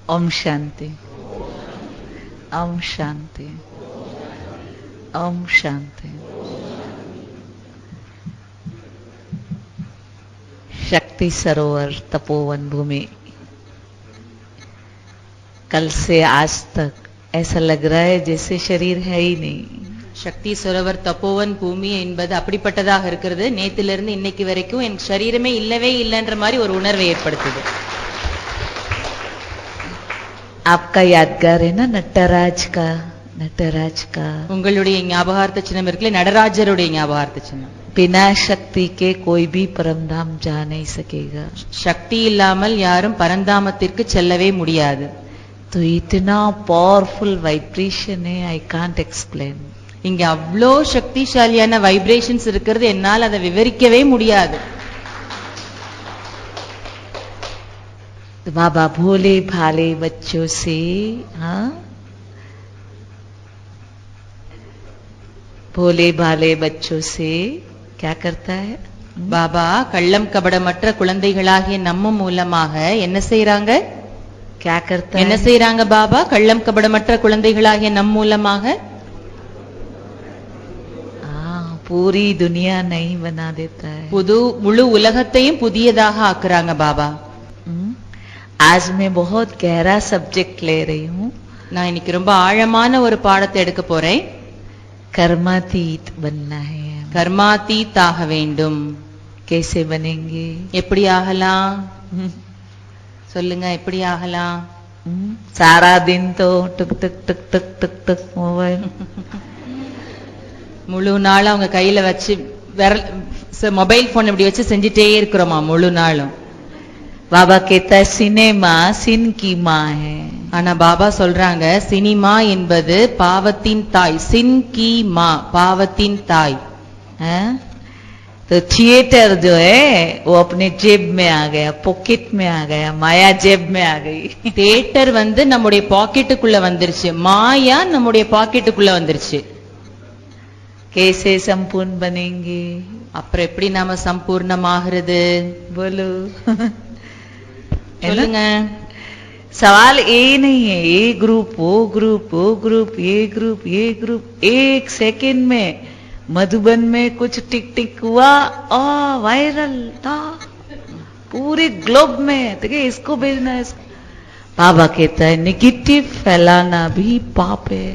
ओम शांति, ओम शांति, ओम शांति। शक्ति सरोवर तपोवन भूमि, कल से आज तक ऐसा लग रहा है जैसे शरीर है ही नहीं. சக்தி சரோவர் தப்போவன் பூமி என்பது அப்படிப்பட்டதாக இருக்கிறது. நேத்திலிருந்து இன்னைக்கு வரைக்கும் என் சரீரமே இல்லவே இல்லைன்ற மாதிரி ஒரு உணர்வை ஏற்படுத்துது. आपका यादगार है ना नटराज का, नटराज का. உங்களுடைய ஞாபகார்த்த சின்னம் இருக்குல்ல, நடராஜருடைய ஞாபகார்த்த சின்னம். बिना शक्ति के कोई भी परमधाम जा नहीं सकेगा. சக்தி இல்லாமல் யாரும் பரந்தாமத்திற்கு செல்லவே முடியாது. तो इतना पावरफुल वाइब्रेशन है, आई कांट एक्सप्लेन. இங்க அவ்வளோ சக்திசாலியான வைப்ரேஷன்ஸ் இருக்கிறது, என்னால் அதை விவரிக்கவே முடியாது. तो बाबा भोले भाले बच्चों से, हाँ, भोले भाले बच्चों से क्या करता है? பாபா கள்ளம் கபடமற்ற குழந்தைகளாகிய நம்ம மூலமாக என்ன செய்யறாங்க? क्या करता है? என்ன செய்யறாங்க பாபா? கள்ளம் கபடமற்ற குழந்தைகளாகிய நம் மூலமாக पूरी दुनिया नहीं बना देता है. முழு உலகத்தையும் புதியதாக ஆக்குறாங்க பாபா. आज मैं बहुत गहरा सब्जेक्ट ले रही हूँ. நான் இன்னைக்கு ரொம்ப ஆழமான ஒரு பாடத்தை எடுக்க போறேன். कर्मातीत बनना है. கர்மாதீத் ஆக வேண்டும். कैसे बनेंगे? எப்படி ஆகலாம்? சொல்லுங்க, எப்படி ஆகலாம்? सारा दिन तो टुक टुक टुक टुक टुक टुक मोबाइल. முழு நாள் அவங்க கையில வச்சு மொபைல் போன் இப்படி வச்சு செஞ்சுட்டே இருக்கிறோமா முழு நாளும். बाबा कहता है सिनेमा सिन की माँ है. ஆனா பாபா சொல்றாங்க சினிமா என்பது பாவத்தின் தாய். சின் கி மா, பாவத்தின் தாய். तो थिएटर जो है वो अपने जेब में आ गया, पॉकेट में आ गया, माया जेब में आ गई. தியேட்டர் வந்து நம்முடைய பாக்கெட்டுக்குள்ள வந்துருச்சு, மாயா நம்முடைய பாக்கெட்டுக்குள்ள வந்துருச்சு. कैसे संपूर्ण बनेंगे? அப்புறம் எப்படி நாம சம்பூர்ணமாகிறது? बोलो. சொல்லுங்க. सवाल ये नहीं है ये ग्रुप वो ग्रुप वो ग्रुप ये ग्रुप ये ग्रुप. एक सेकंड में मधुबन में कुछ टिक टिक हुआ और वायरल था पूरे ग्लोब में. देखिए इसको भेजना है. बाबा कहता है नेगेटिव फैलाना भी पाप है.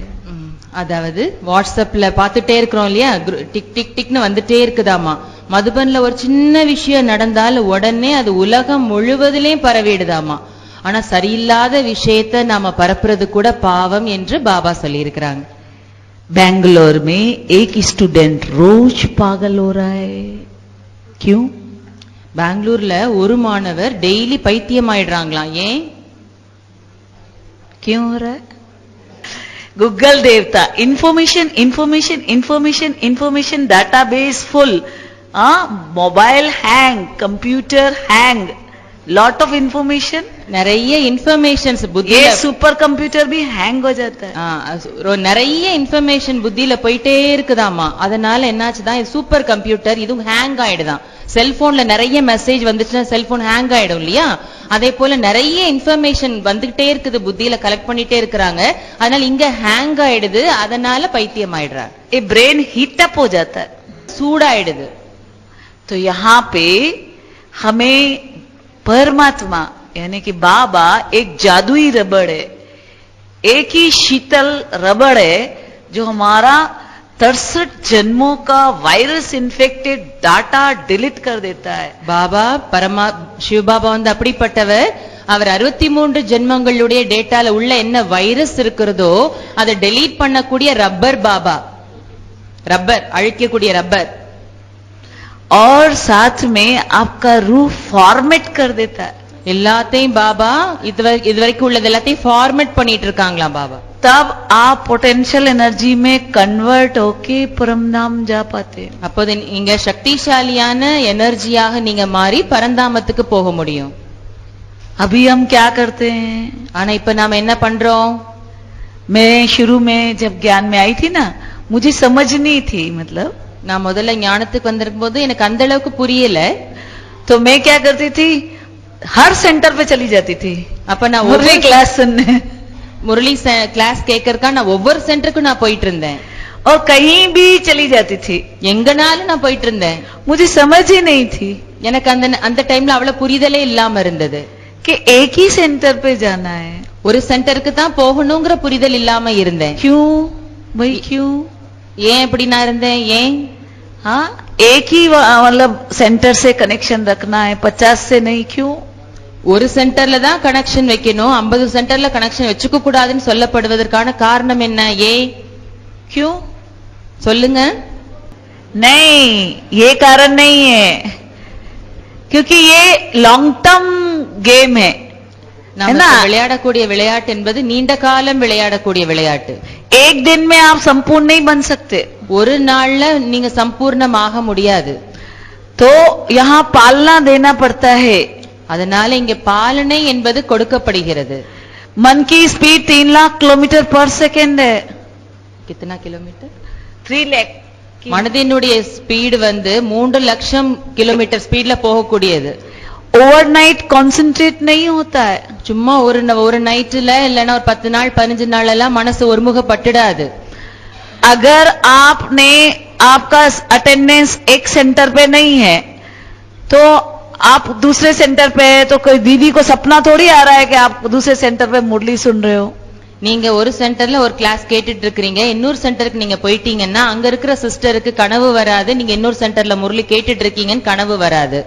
அதாவது வாட்ஸ்அப்ல பாத்துட்டே இருக்கிறோம் இல்லையா, டிக் டிக் டிக்னு வந்துட்டே இருக்குதாமா. மதுபன்ல ஒரு சின்ன விஷயம் நடந்தால் உடனே அது உலகம் முழுவதிலையும் பரவிடுதாமா. ஆனா சரியில்லாத விஷயத்தை நாம பரப்புறது கூட பாவம் என்று பாபா சொல்லி இருக்கிறாங்க. बेंगलोर में एक स्टूडेंट रोज पागल हो रहा है. क्यों? பெங்களூர்ல ஒரு மாணவர் டெய்லி பைத்தியம் ஆயிடுறாங்களாம். ஏன்? क्यों हो रहा है? गूगल देवता information information information information database full, mobile hang, computer hang, lot of information. நிறைய இன்ஃபர்மேஷன்ஸ் புத்தியில, ये सुपर कंप्यूटर भी हैंग हो जाता है. நிறைய இன்ஃபர்மேஷன் புத்தியில போயிட்டே இருக்குதாமா. அதனால என்னாச்சுதான், இது சூப்பர் கம்ப்யூட்டர், இதுவும் ஹேங் ஆயிடுதான். செல்போன்ல நிறைய மெசேஜ் வந்துச்சுன்னா செல்போன் ஹேங் ஆயிடும் இல்லையா, அதே போல நிறைய இன்ஃபர்மேஷன் வந்துகிட்டே இருக்குது, புத்தியில கலெக்ட் பண்ணிட்டே இருக்கிறாங்க. அதனால இங்க ஹேங் ஆயிடுது, அதனால பைத்தியம் ஆயிடுறாங்க. ये ब्रेन हीट अप हो जाता है, சூடாயிடுது. तो यहाँ पे हमें परमात्मा यानी कि बाबा एक जादुई रबड़ है, एक ही शीतल रबड़ है जो हमारा 63 जन्मों का वायरस इन्फेक्टेड डाटा डिलीट कर देता है. பாபா சிவபாபா வந்து அப்படிப்பட்டவர். அவர் 63 ஜென்மங்களுடைய டேட்டால உள்ள என்ன வைரஸ் இருக்கிறதோ அதை டெலீட் பண்ணக்கூடிய ரப்பர் பாபா. ரப்பர், அழிக்கக்கூடிய ரப்பர். और साथ में आपका रूह फॉर्मेट कर देता है. எல்லாத்தையும் பாபா இதுவரைக்கும் உள்ளது எல்லாத்தையும் ஃபார்மேட் பண்ணிட்டு இருக்காங்களாம் பாபா. तब आप पोटेंशियल एनर्जी में कन्वर्ट होके परमधाम जा पाते हैं. அப்போது நீங்க சக்திசாலியான எனர்ஜியாக நீங்க மாறி பரந்தாமத்துக்கு போக முடியும். अभी हम क्या करते हैं? ஆனா இப்ப நாம என்ன பண்றோம்? मैं शुरू में जब ज्ञान में आई थी ना, मुझे समझ नहीं थी. मतलब நான் முதல்ல ஞானத்துக்கு வந்திருக்கும் போது எனக்கு அந்த அளவுக்கு புரியல. तो मैं क्या करती थी, हर सेंटर पे चली जाती थी அப்ப நான் मुरली क्लास सुनने, முரளி கிளாஸ் கேட்கறதுக்கா நான் ஒவ்வொரு சென்டருக்கும் நான் போயிட்டு இருந்தேன். और कहीं भी चली जाती थी. எங்கனாலும் நான் போயிட்டு இருந்தேன். मुझे समझ ही नहीं थी எனக்கு அந்த டைம்ல அவ்வளவு புரிதலே இல்லாம இருந்தது. कि एक ही सेंटर पे जाना है. ஒரு சென்டருக்கு தான் போகணுங்கிற புரிதல் இல்லாம இருந்தேன். क्यों भाई क्यों? ஏன் இப்படி நான் இருந்தேன்? ஏன்? हाँ, एक ही मतलब सेंटर से कनेक्शन रखना है, 50 से नहीं. क्यों? ஒரு சென்டர்ல தான் கனெக்ஷன் வைக்கணும், 50 சென்டர்ல கனெக்ஷன் வச்சுக்க கூடாதுன்னு சொல்லப்படுவதற்கான காரணம் என்ன? ஏன்? क्यों? சொல்லுங்க. नहीं, ये कारण नहीं है, क्योंकि ये लॉन्ग टर्म गेम है. நாம விளையாடக்கூடிய விளையாட்டு என்பது நீண்ட காலம் விளையாடக்கூடிய விளையாட்டு. एक दिन में आप संपूर्ण नहीं बन सकते. ஒரு நாள்ல நீங்க சம்பூர்ணமாக முடியாது. तो यहाँ पालना देना पड़ता है. அதனால இங்க பாலனை என்பது கொடுக்கப்படுகிறது. मन की स्पीड 3 लाख किलोमीटर पर सेकेंड है. कितना किलोमीटर? 3 लाख. மனதினுடைய ஸ்பீடு 3 லட்சம் கிலோமீட்டர் ஸ்பீட்ல போகக்கூடியது. ओवरनाइट कॉन्सेंट्रेट नहीं होता है. சும்மா ஒரு நைட்ல இல்லனா ஒரு 10 நாள் 15 நாள் எல்லாம் மனசு ஒருமுகப்பட்டுடாது. अगर आपने आपका अटेंडेंस एक सेंटर पे नहीं है तो आप दूसरे सेंटर पे है, तो कोई दीदी को सपना थोड़ी आ रहा है कि आप दूसरे सेंटर पे मुरली सुन रहे हो. நீங்க ஒரு சென்டர்ல ஒரு கிளாஸ் கேட்டுட்டு இருக்கீங்க, இன்னொரு சென்டருக்கு நீங்க போயிட்டீங்கன்னா அங்க இருக்கிற சிஸ்டருக்கு கனவு வராது நீங்க இன்னொரு சென்டர்ல முரளி கேட்டுட்டு இருக்கீங்கன்னு கனவு வராது.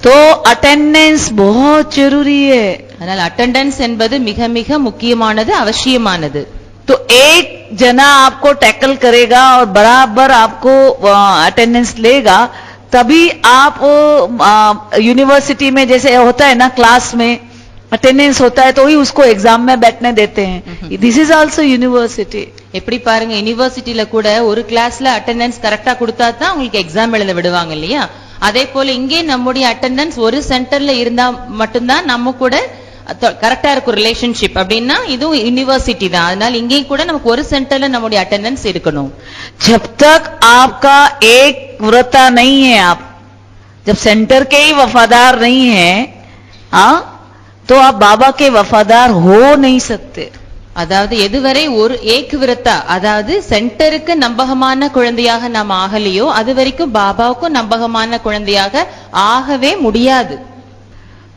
तो अटेंडेंस बहुत जरूरी है. அதனால அட்டெண்டன்ஸ் என்பது மிக மிக முக்கியமானது, அவசியமானது. तो एक जना आपको टैकल करेगा और बराबर आपको अटेंडेंस लेगा, तभी आप यूनिवर्सिटी में जैसे होता है ना, क्लास में अटेंडेंस होता है तो ही उसको एग्जाम में बैठने देते हैं. This is also university. எப்படி பாருங்க, யுனிவர்சிட்டில கூட ஒரு கிளாஸ்ல அட்டெண்டன்ஸ் கரெக்டா கொடுத்தா தான் உங்களுக்கு எக்ஸாம் எழுத விடுவாங்க இல்லையா? அதே போல இங்கே நம்முடைய அட்டெண்டன்ஸ் ஒரு சென்டர்ல இருந்தா மட்டும்தான் நம்ம கூட கரெக்டா இருக்கும் ரிலேஷன்ஷிப். அப்படின்னா இதுவும் யுனிவர்சிட்டி தான். அதனால இங்கேயும் கூட நமக்கு ஒரு சென்டர்ல நம்முடைய அட்டெண்டன்ஸ் இருக்கணும். जब तक आपका एक व्रता नहीं है, आप जब सेंटर के ही वफादार नहीं है, हाँ, तो आप बाबा के वफादार हो नहीं सकते. அதாவது எதுவரை ஒரு ஏக் விரதா, அதாவது சென்டருக்கு நம்பகமான குழந்தையாக நாம் ஆகலையோ அது வரைக்கும் பாபாவுக்கும் நம்பகமான குழந்தையாக ஆகவே முடியாது.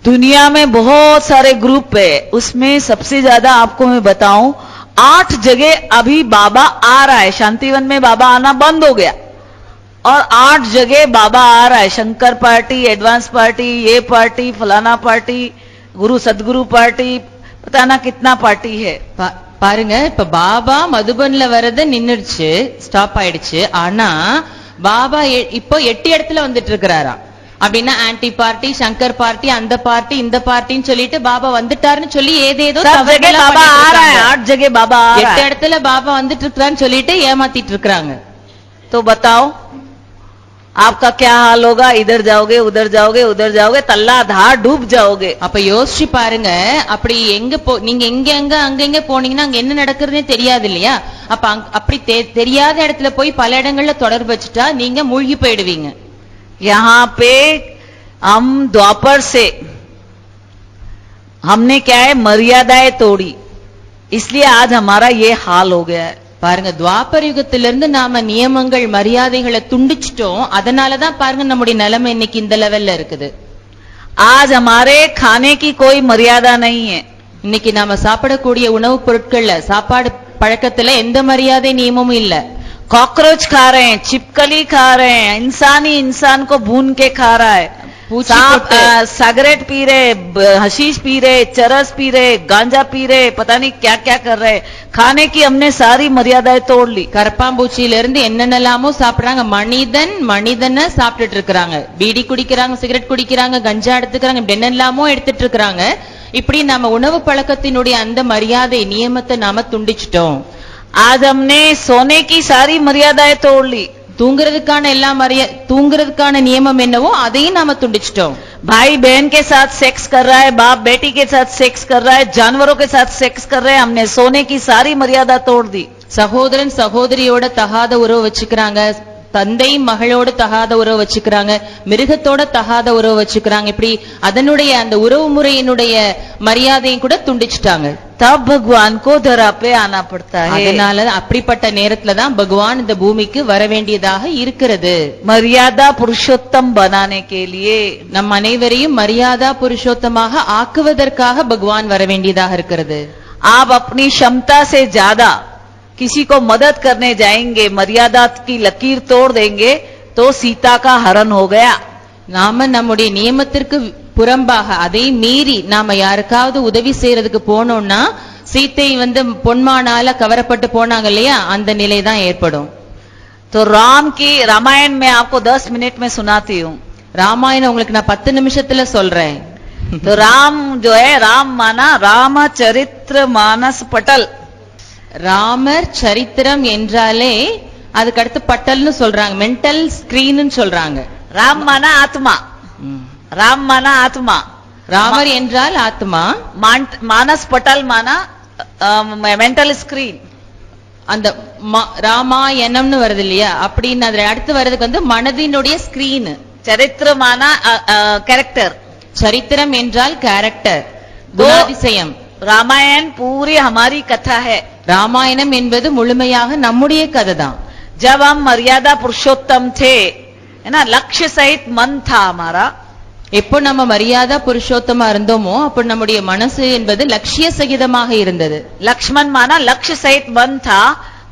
दुनिया में बहुत सारे ग्रुप है, उसमें सबसे ज्यादा आपको मैं बताऊं 8 जगह अभी बाबा आ रहा है. शांतिवन में बाबा आना बंद हो गया और 8 जगह बाबा आ रहा है. शंकर पार्टी, एडवांस पार्टी, ये पार्टी, फलाना पार्टी, गुरु सदगुरु पार्टी, पता ना कितना पार्टी है. பாருங்க, இப்ப பாபா மதுபன்ல வரது நின்னுடுச்சு, ஸ்டாப் ஆயிடுச்சு. ஆனா பாபா இப்போ 8 இடத்துல வந்துட்டு இருக்கிறாரா. அப்படின்னா ஆன்டி பார்ட்டி, சங்கர் பார்ட்டி, அந்த பார்ட்டி, இந்த பார்ட்டின்னு சொல்லிட்டு பாபா வந்துட்டாருன்னு சொல்லி ஏதேதோ 8 இடத்துல பாபா வந்துட்டு இருக்கான்னு சொல்லிட்டு ஏமாத்திட்டு இருக்காங்க. तो बताओ आपका क्या हाल होगा? इधर जाओगे, उधर जाओगे, उधर जाओगे, तल्ला धार डूब जाओगे. அப்ப யோசிச்சு பாருங்க, அப்படி நீங்க அங்க போனீங்கன்னா அங்க என்ன நடக்குதுன்னே தெரியாது இல்லையா? அப்ப அப்படி தெரியாத இடத்துல போய் பல இடங்கள்ல தொடர்பு வச்சுட்டா நீங்க மூழ்கி போயிடுவீங்க. यहाँ पे हम द्वापर से हमने क्या है, मर्यादाएं तोड़ी, इसलिए आज हमारा ये हाल हो गया है. பாருங்க, துவாபர யுகத்திலிருந்து நாம நியமங்கள் மரியாதைகளை துண்டிச்சிட்டோம். அதனாலதான் பாருங்க நம்முடைய நிலைமை இன்னைக்கு இந்த லெவல்ல இருக்குது. आज हमारे खाने की कोई मर्यादा नहीं है. இன்னைக்கு நாம சாப்பிடக்கூடிய உணவுப் பொருட்கள்ல, சாப்பாடு பழக்கத்துல எந்த மரியாதை நியமமும் இல்ல. कॉकरोच खा रहे हैं, छिपकली खा रहे हैं, इंसान ही इंसान को भून के खा रहा है. सिगरेट पी रहे, हशीश पी रहे, चरस पी रहे, गांजा पी रहे, पता नहीं क्या क्या कर रहे. खाने की हमने सारी मर्यादाएं तोड़ ली. கரப்பாம்பூச்சியில இருந்து என்னென்னலாமோ சாப்பிடுறாங்க. மனிதனை சாப்பிட்டுட்டு இருக்கிறாங்க. பீடி குடிக்கிறாங்க, சிகரெட் குடிக்கிறாங்க, கஞ்சா எடுத்துக்கிறாங்க, இப்படி என்னெல்லாமோ எடுத்துட்டு இருக்கிறாங்க. இப்படி நம்ம உணவு பழக்கத்தினுடைய அந்த மரியாதை நியமத்தை நாம துண்டிச்சிட்டோம். आज हमने सोने की सारी मर्यादाएं तोड़ ली. தூங்குறதுக்கான நியமம் என்னவோ அதையும் நாம துண்டிச்சிட்டோம். भाई बहन के साथ सेक्स कर रहा है, बाप बेटी के साथ सेक्स कर रहा है, जानवरों के साथ सेक्स कर रहे हैं, हमने सोने की सारी मर्यादा तोड़ दी. சகோதரன் சகோதரியோட தகாத உறவு வச்சுக்கிறாங்க, தந்தை மகளோடு தகாத உறவு வச்சுக்கிறாங்க, மிருகத்தோட தகாத உறவு வச்சுக்கிறாங்க. இப்படி அதனுடைய அந்த உறவு முறையினுடைய மரியாதையும் கூட துண்டிச்சுட்டாங்க. तब भगवान को धरा पे आना पड़ता है. அதனால அப்படிப்பட்ட நேரத்துல தான் பகவான் இந்த பூமிக்கு வர வேண்டியதாக இருக்கிறது. मर्यादा पुरुषोत्तम बनाने के लिए, நம் அனைவரையும் மரியாதா புருஷோத்தமாக ஆக்குவதற்காக பகவான் வர வேண்டியதாக இருக்கிறது. आप अपनी क्षमता से ज्यादा किसी को मदद करने जाएंगे, मर्यादा की लकीर तोड़ देंगे, तो सीता का हरण हो गया. நாம நம்முடைய நியமத்திற்கு புறம்பாக அதை மீறி நாம யாருக்காவது உதவி செய்யறதுக்கு போனோம்னா சீத்தை பொன்மானால கவரப்பட்டு போனாங்க இல்லையா, அந்த நிலை தான் ஏற்படும். तो राम की रामायण में आपको 10 मिनट में सुनाती हूँ. ராமாயணம் உங்களுக்கு நான் 10 நிமிஷத்துல சொல்றேன். तो राम जो है, राम माना रामचरित्र मानस पटल. ராமர் சரித்திரம் என்றாலே அதுக்கு அடுத்து பட்டல்னு சொல்றாங்க, மென்டல் ஸ்கிரீன் சொல்றாங்க. राम माना आत्मा, राम माना आत्मा, ராமர் என்றால் ஆத்மா, मानस पटल माना मेंटल स्क्रीन. அந்த ராமாயணம்னு வருது இல்லையா, அப்படின்னு அதுல அடுத்து வர்றதுக்கு மனதினுடைய ஸ்கிரீன். चरित्र माना कैरेक्टर, சரித்திரம் என்றால் கேரக்டர், குணாதிசயம். रामायण पूरी हमारी कथा है. ராமாயணம் என்பது முழுமையாக நம்முடைய கதை தான். जब हम मर्यादा पुरुषोत्तम थे, है ना, लक्ष्य सहित मन था हमारा. எப்போ நம்ம மரியாதா புருஷோத்தமா இருந்தோமோ அப்போ நம்முடைய மனசு என்பது லட்சிய சகிதமாக இருந்தது. लक्ष्मण माना लक्ष्य सहित मन था,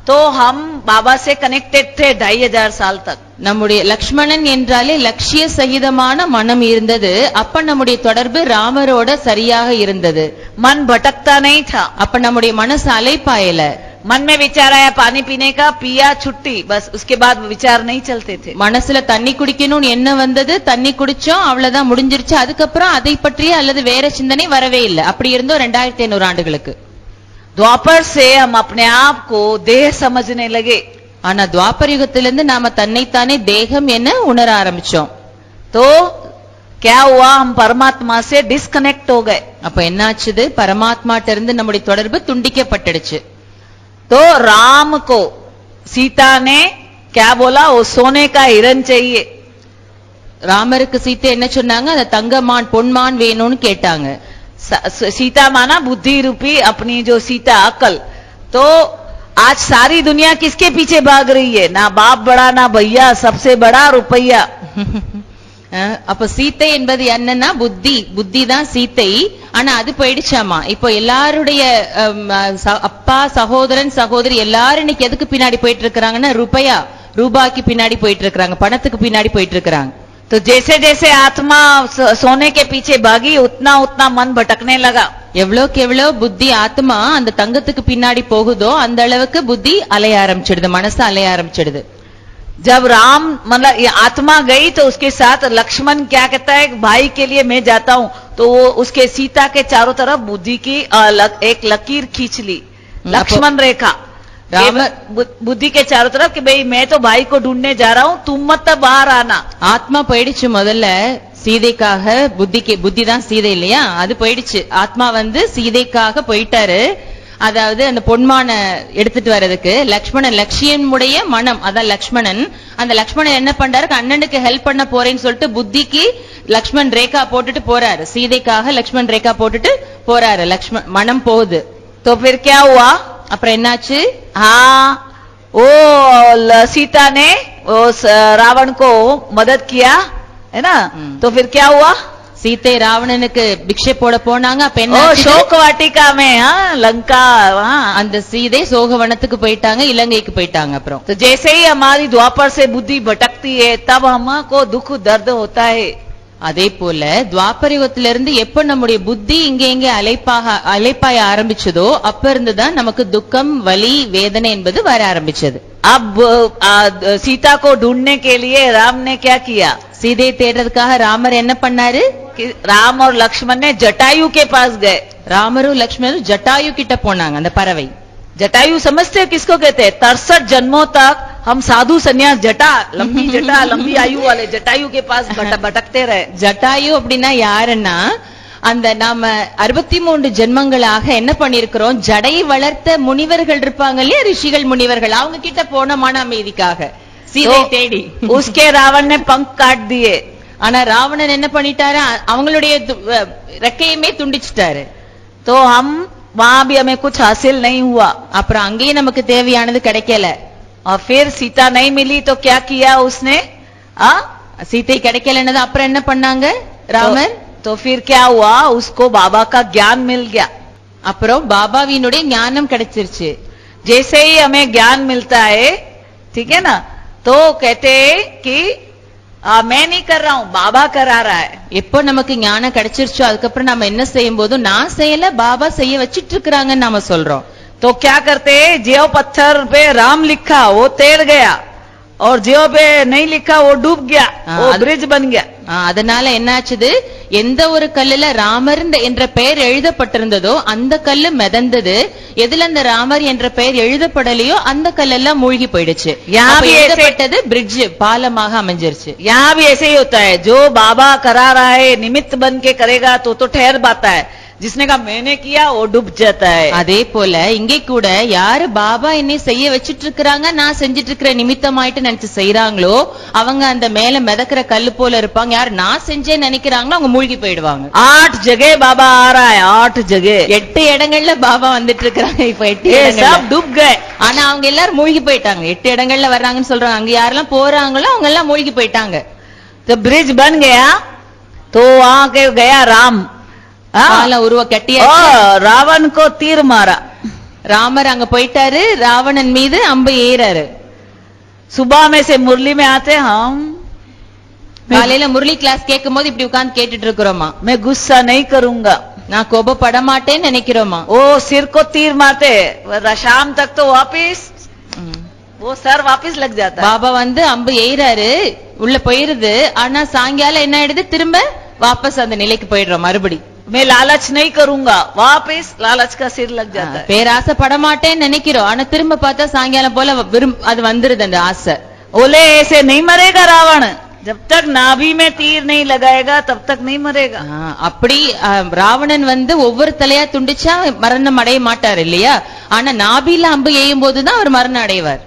तो हम बाबा से कनेक्टेड थे 2500 साल तक. நம்முடைய லக்ஷ்மணன் என்றாலே லட்சிய சகிதமான மனம் இருந்தது. அப்ப நம்முடைய தொடர்பு ராமரோட சரியாக இருந்தது. मन भटकता नहीं था. அப்ப நம்முடைய மனசு அலைப்பாயல. मन में विचार आया पानी पीने का, पिया छुट्टी, बस उसके बाद विचार नहीं चलते थे. மனசுல தண்ணி குடிக்கணும்னு என்ன வந்தது, தண்ணி குடிச்சோம், அவ்வளவுதான், முடிஞ்சிருச்சு. அதுக்கப்புறம் அதை பற்றிய அல்லது வேற சிந்தனை வரவே இல்லை. அப்படி இருந்தோம் 2500 ஆண்டுகளுக்கு. द्वापर से हम अपने आप को देह समझने लगे. ஆனா துவாபர யுகத்திலிருந்து நாம தன்னைத்தானே தேகம் என்ன உணர ஆரம்பிச்சோம். तो क्या हुआ, हम परमात्मा से डिस्कनेक्ट हो गए. அப்ப என்னாச்சுது, பரமாத்மாட்ட இருந்து நம்முடைய தொடர்பு துண்டிக்கப்பட்டுடுச்சு. तो राम को सीता ने क्या बोला, वो सोने का हिरण चाहिए. ராமருக்கு சீத்தை என்ன சொன்னாங்க, அந்த தங்கமான் பொன்மான் வேணும்னு கேட்டாங்க. सीता माना बुद्धि रूपी अपनी जो सीता अकल. तो आज सारी दुनिया किसके पीछे भाग रही है, ना बाप बड़ा ना भैया, सबसे बड़ा रुपया. அப்ப சீத்தை என்பது என்னன்னா புத்தி, புத்தி தான் சீத்தை. ஆனா அது போயிடுச்சாமா. இப்போ எல்லாருடைய அப்பா சகோதரன் சகோதரி எல்லாரும் இன்னைக்கு எதுக்கு பின்னாடி போயிட்டு இருக்கிறாங்கன்னா ரூபாயா, ரூபாய்க்கு பின்னாடி போயிட்டு இருக்கிறாங்க, பணத்துக்கு பின்னாடி போயிட்டு இருக்கிறாங்க. तो जैसे जैसे आत्मा सोने के पीछे भागी, उतना उतना मन भटकने लगा. எவ்வளவுக்கு எவ்வளவு புத்தி ஆத்மா அந்த தங்கத்துக்கு பின்னாடி போகுதோ அந்த அளவுக்கு புத்தி அலைய ஆரம்பிச்சிடுது, மனசு அலைய ஆரம்பிச்சிடுது. जब राम मतलब आत्मा गई तो उसके साथ लक्ष्मण क्या कहता है, भाई के लिए मैं जाता हूं, तो वो उसके सीता के चारों तरफ बुद्धि की एक लकीर खींच ली, लक्ष्मण रेखा बुद्धि के चारों तरफ, कि भाई मैं तो भाई को ढूंढने जा रहा हूं, तुम मत बाहर आना. ஆத்மா போயிடுச்சு முதல்ல சீதைக்காக. புத்தி தான் சீதை இல்லையா, அது போயிடுச்சு. ஆத்மா சீதைக்காக போயிட்டாரு. அதாவது அந்த பொன்மான எடுத்துட்டு வர்றதுக்கு லக்ஷ்மணன், லட்சியமுடைய மனம், அதான் லக்ஷ்மணன். அந்த லக்ஷ்மணன் என்ன பண்றாரு, அண்ணனுக்கு ஹெல்ப் பண்ண போறேன்னு சொல்லிட்டு புத்திக்கு லக்ஷ்மண் ரேகா போட்டுட்டு போறாரு. சீதைக்காக லக்ஷ்மண் ரேகா போட்டுட்டு போறாரு. லக்ஷ்மண் மனம் போகுது. तो फिर क्या हुआ, அப்புறம் என்னாச்சு, हाँ वो सीता ने वो रावण को मदद किया है ना. तो फिर क्या हुआ, சீத்தை ராவணனுக்கு பிக்ஷை போட போனாங்க. அப்ப என்ன, शोक वाटिका में, हाँ लंका, हाँ அந்த சீதை சோகவனத்துக்கு போயிட்டாங்க, இலங்கைக்கு போயிட்டாங்க. அப்புறம் तो जैसे ही हमारी द्वापर से बुद्धि भटकती है, तब हमको दुख दर्द होता है. அதே போல துவாபர யுகத்திலிருந்து எப்ப நம்முடைய புத்தி இங்க அலைப்பாய ஆரம்பிச்சதோ அப்ப இருந்துதான் நமக்கு துக்கம், வலி, வேதனை என்பது வர ஆரம்பிச்சது. अब सीता को ढूंढने के लिए राम ने क्या किया, சீதையை தேடுறதுக்காக ராமர் என்ன பண்ணாரு, राम और लक्ष्मण ने जटायु के पास गए. ராமரும் லக்ஷ்மணரும் ஜட்டாயு கிட்ட போனாங்க. அந்த பறவை जटायु समझते हो किसको कहते हैं, 63 जन्मों तक हम साधु सन्यास जटा, लंबी जटा, लंबी आयु वाले जटायु के पास भटकते रहे. ஜட்டாயு அப்படின்னா யாருன்னா, அந்த நாம 63 ஜென்மங்களாக என்ன பண்ணிருக்கிறோம், ஜடை வளர்த்த முனிவர்கள் இருப்பாங்க இல்லையா, ரிஷிகள் முனிவர்கள், அவங்க கிட்ட போன மன அமைதிக்காக. சீதை தேடி. उसके रावण ने पंख काट दिए. ஆனா ராவணன் என்ன பண்ணிட்டாரு, அவங்களுடைய ரெக்கையுமே துண்டிச்சிட்டாரு. तो हम वहां भी हमें कुछ हासिल नहीं हुआ. அப்புறம் அங்கேயும் நமக்கு தேவையானது கிடைக்கல. और फिर सीता नहीं मिली तो क्या किया उसने? சீதை கிடைக்கலன்னது அப்புறம் என்ன பண்ணாங்க ராமர்? तो फिर क्या हुआ, उसको बाबा का ज्ञान मिल गया. அப்புறம் பாபாவினுடைய ஞானம் கிடைச்சிருச்சு. जैसे ही हमें ज्ञान मिलता है, ठीक है ना, तो कहते हैं कि मैं नहीं कर रहा हूं, बाबा करा रहा है. எப்போ நமக்கு ஞானம் கிடைச்சிருச்சோ அதுக்கப்புறம் நம்ம என்ன செய்யும் போது நான் செய்யல பாபா செய்ய வச்சிட்டு இருக்காங்கன்னு நாம சொல்றோம். तो क्या करते, जो पत्थर पे राम लिखा वो तैर गया और जो पे नहीं लिखा वो डूब गया, वो ब्रिज बन गया. அதனால என்னாச்சுது, எந்த ஒரு கல்லுல ராமர் என்ற பெயர் எழுதப்பட்டிருந்ததோ அந்த கல்லு மிதந்தது, எதுல அந்த ராமர் என்ற பெயர் எழுதப்படலையோ அந்த கல்லெல்லாம் மூழ்கி போயிடுச்சு. எழுதப்பட்டது பிரிட்ஜ், பாலமாக அமைஞ்சிருச்சு. यहाँ भी ऐसे ही होता है, जो बाबा करा रहा है निमित्त बन के करेगा तो ठहर पाता है, जिसने कहा मैंने किया वो डूब जाता है. அதே போல இங்கே கூட யாரு பாபா என்னை செய்ய வச்சிட்டு இருக்காங்க, நான் செஞ்சிட்டு இருக்கிற நிமித்தமாயிட்டு நினைச்சு செய்யறாங்களோ அவங்க அந்த மேல மிதக்கிற கல்லு போல இருப்பாங்க. யார் நான் செஞ்சேன்னு நினைக்கிறாங்களோ அவங்க மூழ்கி போயிடுவாங்க. 8 जगह बाबा आ रहा है, 8 जगह, 8 இடங்கள்ல பாபா வந்துட்டு இருக்காங்க. இப்ப 8 இடங்கள்ல सब डूब गए. ஆனா அவங்க எல்லாரும் மூழ்கி போயிட்டாங்க. 8 இடங்கள்ல வர்றாங்கன்னு சொல்றாங்க, அங்க யாரெல்லாம் போறாங்களோ அவங்க எல்லாம் மூழ்கி போயிட்டாங்க. तो ब्रिज बन गया, तो वहां के गया राम, உருவ கட்டியா रावण को तीर मारा. ராமர் அங்க போயிட்டாரு, ராவணன் மீது அம்பு ஏறாரு. सुबह में से मुरली में आते हम, காலையில முரளி கிளாஸ் கேட்கும் போது இப்படி உட்கார்ந்து கேட்டுட்டு இருக்கிறோமா, मैं गुस्सा नहीं करूंगा, நான் கோபப்பட மாட்டேன்னு நினைக்கிறோமா. ओ सिर को तीर मारते, शाम तक तो वापिस वो सर वापिस लग जाता है. பாபா வந்து அம்பு ஏறாரு, உள்ள போயிருது, ஆனா சாயங்காலம் என்ன ஆயிடுது, திரும்ப வாபஸ் அந்த நிலைக்கு போயிடுறோம் மறுபடி. मैं लालच नहीं करूंगा, वापिस लालच का सिर लग जाता है. பேராசை பட மாட்டேன்னு நினைக்கிறோம், ஆனா திரும்ப பார்த்தா சாயங்காலம் போல அது வந்துருது அந்த ஆசை. बोले ऐसे नहीं मरेगा रावण, जब तक नाभि में तीर नहीं लगाएगा तब तक नहीं मरेगा. அப்படி ராவணன் வந்து ஒவ்வொரு தலையா துண்டிச்சா மரணம் அடைய மாட்டார் இல்லையா, ஆனா நாபில அம்பு எய்யும் போதுதான் அவர் மரணம் அடைவார்.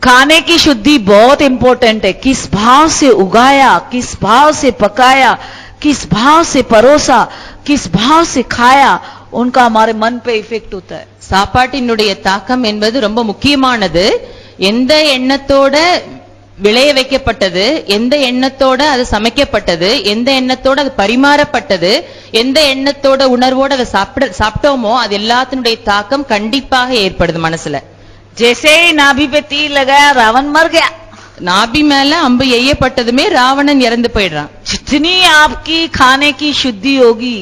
खाने की शुद्धि बहुत इंपॉर्टेंट है. किस भाव से उगाया, किस भाव से पकाया, किस भाव से परोसा, किस भाव से खाया, उनका हमारे मन पे इफेक्ट होता है. சாப்பாட்டினுடைய தாக்கம் என்பது ரொம்ப முக்கியமானது. எந்த எண்ணத்தோட விளைய வைக்கப்பட்டது, எந்த எண்ணத்தோட அது சமைக்கப்பட்டது, எந்த எண்ணத்தோட அது பரிமாறப்பட்டது, எந்த எண்ணத்தோட உணர்வோட அதை சாப்பிட்டோமோ அது எல்லாத்தினுடைய தாக்கம் கண்டிப்பாக ஏற்படுது மனசுல. जैसे ही नाभि पे तीर लगाया रावण मर गया. நாபி மேல அம்பு எய்யப்பட்டதுமே ராவணன் இறந்து போயிடுறான். जितनी आपकी खाने की शुद्धि होगी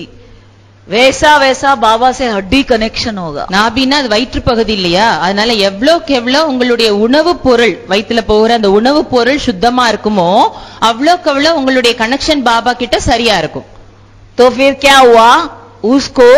वैसा वैसा बाबा से हड्डी कनेक्शन होगा. நாபினா அது வயிற்று பகுதி இல்லையா, அதனால எவ்வளவுக்கு எவ்வளவு உங்களுடைய உணவு பொருள் வயிற்றுல போகிற அந்த உணவு பொருள் சுத்தமா இருக்குமோ அவ்வளவுக்கு அவ்வளவு உங்களுடைய கனெக்ஷன் பாபா கிட்ட சரியா இருக்கும். तो फिर क्या हुआ, उसको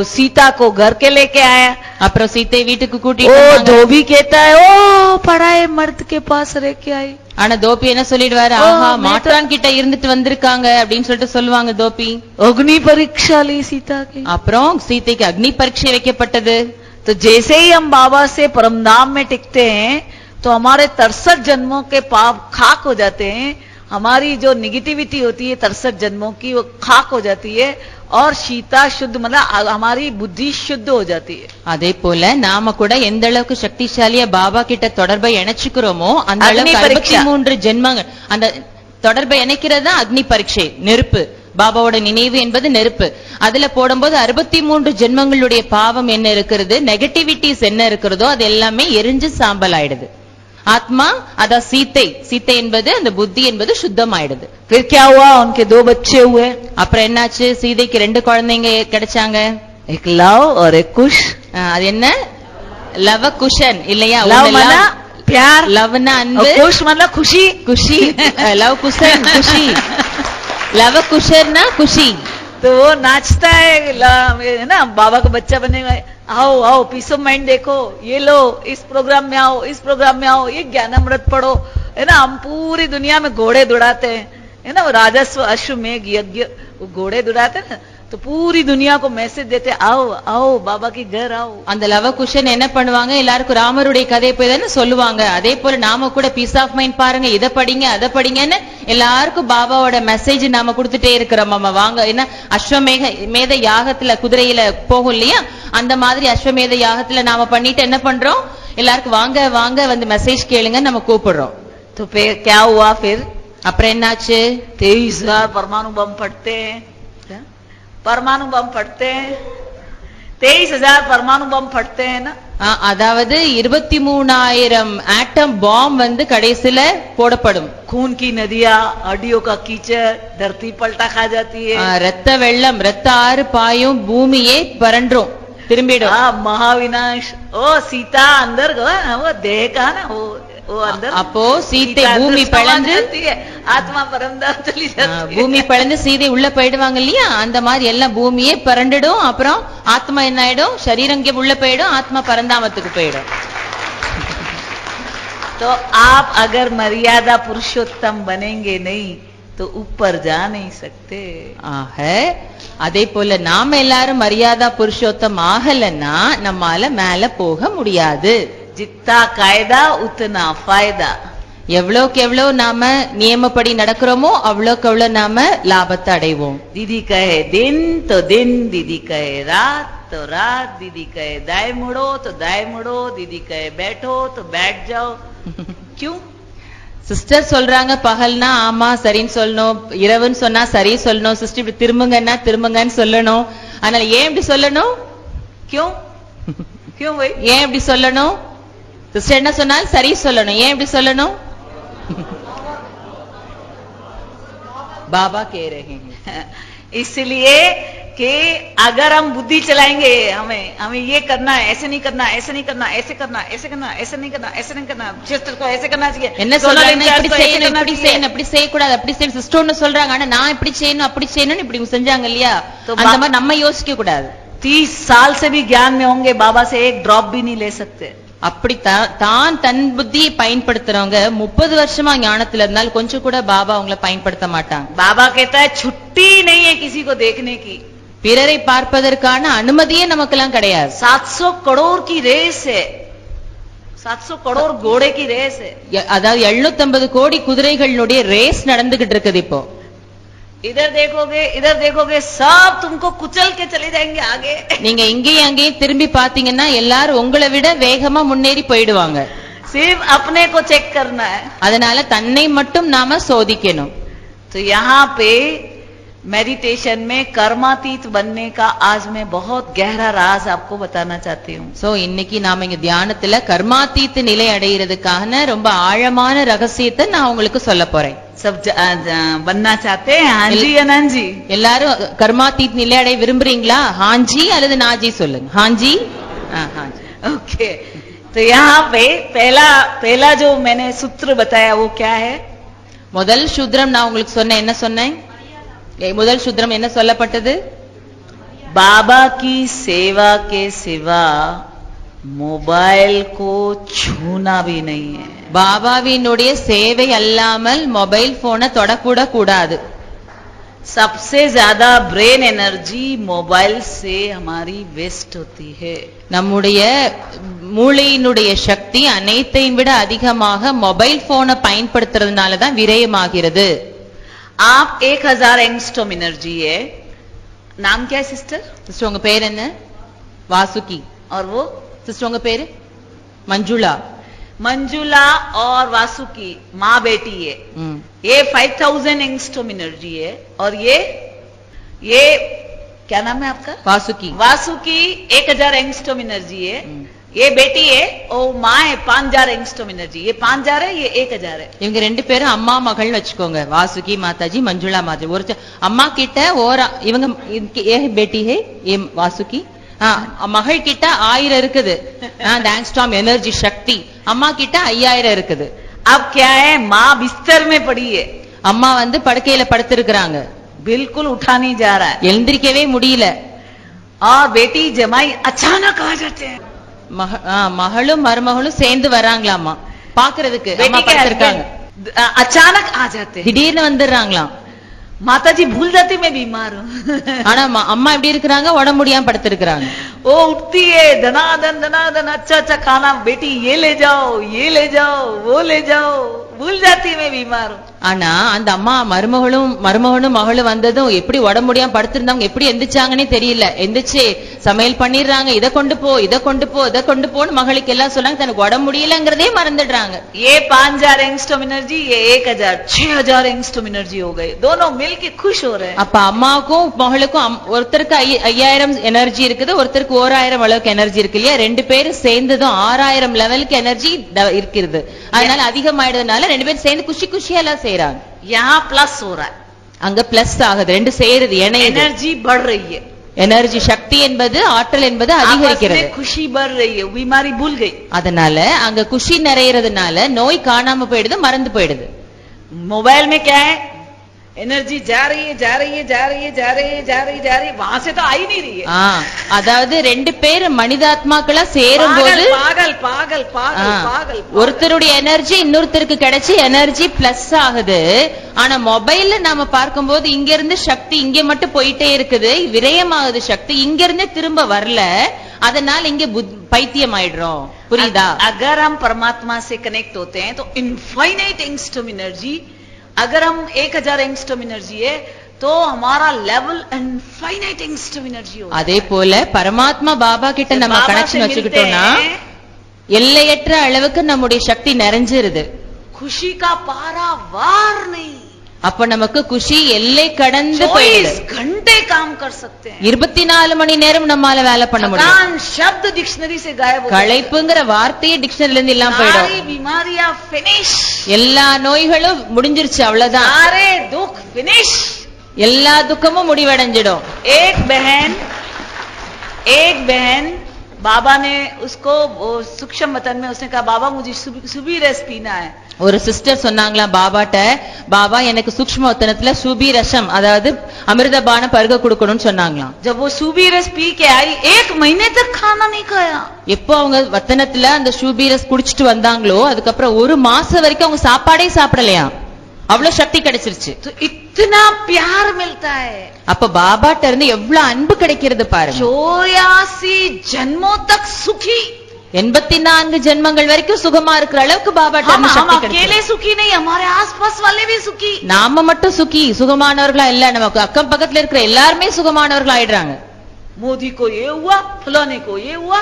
सीता को घर के लेके आया. அப்புறம் சீத்தை வீட்டுக்கு ओ கூட்டிட்டு धोबी कहता है ओ पढ़ाए मर्द के पास रह के आई. ஆனா தோப்பி என்ன சொல்லிடுவாரு, ஆஹா மாற்றான் கிட்ட இருந்துட்டு வந்திருக்காங்க அப்படின்னு சொல்லிட்டு சொல்லுவாங்க தோப்பி. अग्नि परीक्षा ली सीता की. அப்புறம் சீதைக்கு அக்னி பரீட்சை வைக்கப்பட்டது. तो जैसे ही हम बाबा से परमधाम में टिकते हैं तो हमारे 63 जन्मों के पाप खाक हो जाते हैं. हमारी जो निगेटिविटी होती है 63 जन्मों की वो खाक हो जाती है और सीता शुद्ध मतलब हमारी बुद्धि शुद्ध हो जाती है. அதே போல நாம கூட எந்த அளவுக்கு சக்திசாலியா பாபா கிட்ட தொடர்பை இணைச்சுக்கிறோமோ அந்த அளவுக்கு 63 ஜென்மங்கள் அந்த தொடர்பை இணைக்கிறது தான் அக்னி பரீட்சை. நெருப்பு, பாபாவோட நினைவு என்பது நெருப்பு. அதுல போடும்போது 63 ஜென்மங்களுடைய பாவம் என்ன இருக்கிறது, நெகட்டிவிட்டிஸ் என்ன இருக்கிறதோ அது எல்லாமே எரிஞ்சு சாம்பல் ஆயிடுது. ஆத்மா அத சீத்தை, சீத்தை என்பது அந்த புத்தி என்பது சுத்தமாயிடுது. फिर क्या हुआ, उनके 2 बच्चे हुए. அப்புறம் என்னாச்சு, சீதைக்கு 2 குழந்தைங்க கிடைச்சாங்க. एक लव और एक कुश. அது என்ன, லவ குஷன் இல்லையா, लव मतलब प्यार, லவ்னா அன்பு, कुश मतलब खुशी. குஷி, லவ் குஷன் குஷி, லவ குஷன்னா குஷி. तो वो नाचता है ना, बाबा का बच्चा बनेगा, आओ आओ पीस ऑफ माइंड देखो, ये लो इस प्रोग्राम में आओ, इस प्रोग्राम में आओ, ये ज्ञानामृत पढ़ो, है ना. हम पूरी दुनिया में घोड़े दौड़ाते हैं, है ना, वो राजस्व अश्वमेघ यज्ञ वो घोड़े दौड़ाते हैं ना. तो पूरी दुनिया को मैसेज देते, आओ आओ बाबा के घर आओ. அந்த லவ குஷன் என்ன பண்ணுவாங்க, எல்லாருக்கும் ராமருடைய கதையை போய் தானே சொல்லுவாங்க. அதே போல நாம கூட பீஸ் ஆஃப் மைண்ட் பாருங்க, இதை படிங்க அதை படிங்கன்னு எல்லாருக்கும் பாபாவோட மெசேஜ் நாம கொடுத்துட்டே இருக்கிறோம். நம்ம வாங்க, என்ன அஸ்வமேத யாகத்துல குதிரையில போகும் இல்லையா, அந்த மாதிரி அஸ்வமேத யாகத்துல நாம பண்ணிட்டு என்ன பண்றோம், எல்லாருக்கும் வாங்க வாங்க வந்து மெசேஜ் கேளுங்க நம்ம கூப்பிடுறோம். तो फिर क्या हुआ, फिर அப்புறம் என்னாச்சு, 23,000 परमाणु बम फटते हैं. परमाणु बम फटते हैं, 23,000 परमाणु बम फटते हैं ना. அதாவது 23,000 ஆட்டம் பாம் வந்து கடைசில போடப்படும். खून की नदियां, हड्डियों का कीचड़, धरती पलटा खा जाती है. ரத்த வெள்ளம், ரத்த ஆறு பாயும், பூமியே பரண்டும் திரும்பிடும். महाविनाश. ओ सीता अंदर गया, वो देह का ना, वो अंदर. அப்போ சீதை பூமி பிளந்து ஆத்மா பரம்தாம் சொல்லி பூமி பிளந்து சீதை உள்ள போயிடுவாங்க இல்லையா, அந்த மாதிரி எல்லாம் பூமியே பரண்டிடும். அப்புறம் ஆத்மா என்ன ஆயிடும், சரீரங்கே உள்ள போயிடும், ஆத்மா பரந்தாமத்துக்கு போயிடும். तो आप अगर मर्यादा पुरुषोत्तम बनेंगे नहीं तो ऊपर जा नहीं सकते. ஆக அதே போல நாம எல்லாரும் மரியாதா புருஷோத்தம் ஆகலன்னா நம்மால மேல போக முடியாது. जितना कायदा उतना फायदा. எவ்வளவுக்கு எவ்வளவு நாம நியமப்படி நடக்கிறோமோ அவ்வளவுக்கு அவ்வளவு நாம லாபத்தை அடைவோம். दीदी कहे दिन तो दिन, दीदी कहे रात तो रात, दीदी कहे दाएं मुड़ो तो दाएं मुड़ो, दीदी कहे बैठो तो बैठ जाओ. क्यों? சிஸ்டர் சொல்றாங்க பகல்னா ஆமா சரின்னு சொல்லணும், இரவுன்னு சொன்னா சரி சொல்லணும், சிஸ்டர் இப்படி திரும்புங்கன்னா திரும்புங்கன்னு சொல்லணும். அதனால ஏன் இப்படி சொல்லணும், क्यों क्यों भाई, ஏன் இப்படி சொல்லணும், சிஸ்டர் என்ன சொன்னாலும் சரி சொல்லணும், ஏன் இப்படி சொல்லணும், பாபா कह रहे हैं. इसलिए कि अगर हम बुद्धि चलाएंगे, हमें ये करना है, ऐसे नहीं करना, ऐसे नहीं करना, ऐसे करना, ऐसे करना, ऐसे नहीं करना, ऐसे नहीं करना, सिस्टर को ऐसे करना चाहिए. என்ன சொல்றாங்க, இப்படி செய்யணும் இப்படி செய்யணும் அப்படி செய்ய கூடாது, அப்படி செய்ய சிஸ்டர் ஒன்னு சொல்றாங்க, ஆனா நான் இப்படி செய்யணும் அப்படி செய்யணும்னு இப்படி செஞ்சாங்க இல்லையா, அந்த மாதிரி நம்ம யோசிக்க கூடாது. 30 साल से भी ज्ञान में होंगे, बाबा से एक ड्रॉप भी नहीं ले सकते. அப்படி தான் தன் புத்தியை பயன்படுத்துறவங்க 30 வருஷமா ஞானத்துல இருந்தாலும் கொஞ்சம் கூட பாபா அவங்கள பயன்படுத்த மாட்டாங்க. बाबा कहता है छुट्टी नहीं है किसी को देखने की. பிறரை பார்ப்பதற்கான அனுமதியே நமக்கெல்லாம் கிடையாது. 700 करोड़ की रेस है, 700 करोड़ घोड़े की रेस है. அதாவது 750 கோடி குதிரைகளுடைய ரேஸ் நடந்துகிட்டு இருக்குது இப்போ. इधर देखोगे सब तुमको कुचल के चले जाएंगे आगे. நீங்க இங்கேயும் அங்கேயும் திரும்பி பாத்தீங்கன்னா எல்லாரும் உங்களை விட வேகமா முன்னேறி போயிடுவாங்க. सिर्फ अपने को चेक करना है. அதனால தன்னை மட்டும் நாம சோதிக்கணும். तो यहाँ पे मेडिटेशन में कर्मातीत बनने का आज मैं बहुत गहरा राज आपको बताना चाहती हूँ. சோ இன்னைக்கு நாம இங்க தியானத்துல கர்மாதீத் நிலை அடையிறதுக்கான ரொம்ப ஆழமான ரகசியத்தை நான் உங்களுக்கு சொல்ல போறேன். सब बनना चाहते हैं? हाँ जी या ना जी? எல்லாரும் கர்மாதீத் நிலை அடைய விரும்புறீங்களா? हांजी அல்லது नाजी சொல்லுங்க. हांजी. हांजी. ओके. तो यहाँ पे पहला जो मैंने सूत्र बताया वो क्या है? முதல் சூத்திரம் நான் உங்களுக்கு சொன்னேன். என்ன சொன்னேன்? முதல் சூத்திரம் என்ன சொல்லப்பட்டது? बाबा की सेवा के सिवा मोबाइल को छूना भी नहीं है. பாபாவினுடைய சேவை அல்லாமல் மொபைல் போனை தொடக்கூட கூடாது. सबसे ज्यादा ब्रेन एनर्जी मोबाइल से हमारी वेस्ट होती है. நம்முடைய மூளையினுடைய சக்தி அனைத்தையும் விட அதிகமாக மொபைல் போனை பயன்படுத்துறதுனால தான் விரயமாகிறது. आप 1000 एंगस्ट्रॉम एनर्जी है. नाम क्या है सिस्टर? सिस्टर உங்க பேர் என்ன? வாசுகி. और वो सिस्टर உங்க பேரு? मंजुला. मंजुला और वासुकी माँ बेटी है. ये 5000 एंगस्ट्रॉम एनर्जी है. और ये क्या नाम है आपका? वासुकी. वासुकी 1000 एंगस्ट्रॉम एनर्जी है. ये बेटी है और माँ है 5000 एंगस्ट्रॉम एनर्जी. ये 5000 है, ये 1000 है. இவங்க ரெண்டு பேரும் அம்மா மகள் வச்சுக்கோங்க. வாசுகி மாதாஜி, मंजुला माता. ஒரு அம்மா கிட்ட ஒரு இவங்க ये बेटी है, ये वासुकी. மகள் கிட்ட 1000 இருக்குது. ஆங்ஸ்ட்ராம் எனர்ஜி சக்தி. அம்மா கிட்ட 5000 இருக்குது. अब क्या है, माँ बिस्तर में पड़ी है. அம்மா வந்து படுக்கையில படுத்திருக்கிறாங்க. बिल्कुल उठा नहीं जा रहा है. எழுந்திருக்கவே முடியல. और बेटी जमाई अचानक आ जाते हैं. மகளும் மருமகளும் சேர்ந்து வராங்களாமா பாக்குறதுக்கு. அம்மா படுத்திருக்காங்க. अचानक आ जाते हैं. திடீர்னு வந்துடுறாங்களாம். माताजी भूल जाती मैं बीमार हूँ ஆனா அம்மா எப்படி இருக்கிறாங்க, உடம்பு முடியாம படுத்திருக்கிறாங்க. वो उठती है धनाधन अच्छा अच्छा खाना, बेटी ये ले जाओ वो ले जाओ, भूल जाती मैं बीमार हूँ. ஆனா அந்த அம்மா மருமகளும் மகளும் வந்ததும் எப்படி உடம்பு முடியாம படுத்திருந்தவங்க எப்படி எந்திரிச்சாங்கன்னே தெரியல. எந்திரிச்சு சமையல் பண்ணிடுறாங்க, இதை கொண்டு போன்னு மகளுக்கு எல்லாம் சொன்னாங்க. தனக்கு உடம்பு முடியலங்கிறதே மறந்துடுறாங்க. ये 5000 एंगस्ट्रॉम एनर्जी, ये 1000 6000 एंगस्ट्रॉम एनर्जी हो गए, दोनों मिलके खुश हो रहे हैं. அப்ப அம்மாவுக்கும் மகளுக்கும் ஒருத்தருக்கு 5000 எனர்ஜி இருக்குது, ஒருத்தருக்கு 1000 அளவுக்கு எனர்ஜி இருக்கு இல்லையா? ரெண்டு பேரும் சேர்ந்ததும் 6000 லெவலுக்கு எனர்ஜி இருக்குது. அதனால அதிகமாயிடுறதுனால ரெண்டு பேரும் சேர்ந்து குஷியா எல்லாம் செய்யறாங்க. यहाँ प्लस हो रहा है, அங்க பிளஸ் ஆகுது, ரெண்டு சேருது, எனர்ஜி बढ़ रही है. எனர்ஜி சக்தி என்பது ஆற்றல் என்பது அதிகரிக்கிறது. खुशी बढ़ रही है, बीमारी भूल गई. அதனால அங்க குஷி நிறையறதுனால நோய் காணாம போயிடுது, மறந்து போயிடுது. मोबाइल में क्या है, एनर्जी जा रही है, वहां से तो आ ही नहीं रही है. அதாவது ரெண்டு பேர் மனிதாத்மாக்களா சேரும் போது பாகல் ஒருத்தருடைய எனர்ஜி இன்னொருத்தருக்கு கிடைச்சி எனர்ஜி பிளஸ் ஆகுது. ஆனா மொபைல்ல நாம பார்க்கும்போது இங்க இருந்து சக்தி இங்க மட்டும் போயிட்டே இருக்குது, விரயமாகுது சக்தி, இங்க இருந்தே திரும்ப வரல. அதனால இங்க பைத்தியம் ஆயிடுறோம். புரியுதா? अगर हम परमात्मा से कनेक्ट होते हैं तो इनफाइनाइट एंगस्ट्रॉम एनर्जी, अगर हम 1000 एंगस्ट्रॉम एनर्जी है तो हमारा लेवल इनफाइनाइट एंगस्ट्रॉम एनर्जी होता है. அதே போல பரமாத்மா பாபா கிட்ட நம்ம கனெக்ஷன் வச்சுக்கிட்டோம்னா எல்லையற்ற அளவுக்கு நம்முடைய சக்தி நிறைஞ்சிருது. खुशी का पारा वार नहीं, அப்ப நமக்கு குஷி எல்லை கடந்து போயிடுது. 24 घंटे काम कर सकते हैं, 24 மணி நேரம் நம்மால வேலை பண்ண முடியும். शब्द डिक्शनरी से गायब हो, களைப்புங்கிற வார்த்தையே டிக்ஷனரியில இருந்து இல்லாம போயிடும். सारी बीमारियां फिनिश, எல்லா நோய்களும் முடிஞ்சிருச்சு, அவ்வளவுதான். सारे दुख फिनिश, எல்லா துக்கமும் முடிவடைஞ்சிடும். एक बहन बाबा ने उसको सूक्ष्म वतन में उसने कहा, बाबा मुझे सुबी रस पीना है. ஒரு சிஸ்டர் சொன்னாங்களா பாபாட்ட, பாபா எனக்கு சூக்ஷ்ம வத்தனத்துல சுபி ரசம், அதாவது அமிர்தபான பருக கொடுக்கணும்னு சொன்னாங்களாம். जब वो सुबी रस पी के आई, 1 महीने तक खाना नहीं खाया. எப்போ அவங்க வத்தனத்துல அந்த சுபி ரஸ் குடிச்சிட்டு வந்தாங்களோ அதுக்கப்புறம் ஒரு மாசம் வரைக்கும் அவங்க சாப்பாடே சாப்பிடலையா. அவ்வளவு சக்தி கிடைச்சிருச்சு. तो इतना प्यार मिलता है. அப்ப பாபாட்ட இருந்து எவ்வளவு அன்பு கிடைக்கிறது பாருங்க. 84 जन्मों तक सुखी, 84 ஜென்மங்கள் வரைக்கும் சுகமா இருக்கிற அளவுக்கு பாபாட்ட இருந்து சக்தி கிடைக்கும். अकेले सुखी नहीं, हमारे आसपास वाले भी सुखी. நாம மட்டும் சுகி சுகமானவர்களா இல்ல, நமக்கு அக்கம் பக்கத்துல இருக்கிற எல்லாருமே சுகமானவர்கள் ஆயிடுறாங்க. मोदी को ये हुआ, फलाने को ये हुआ,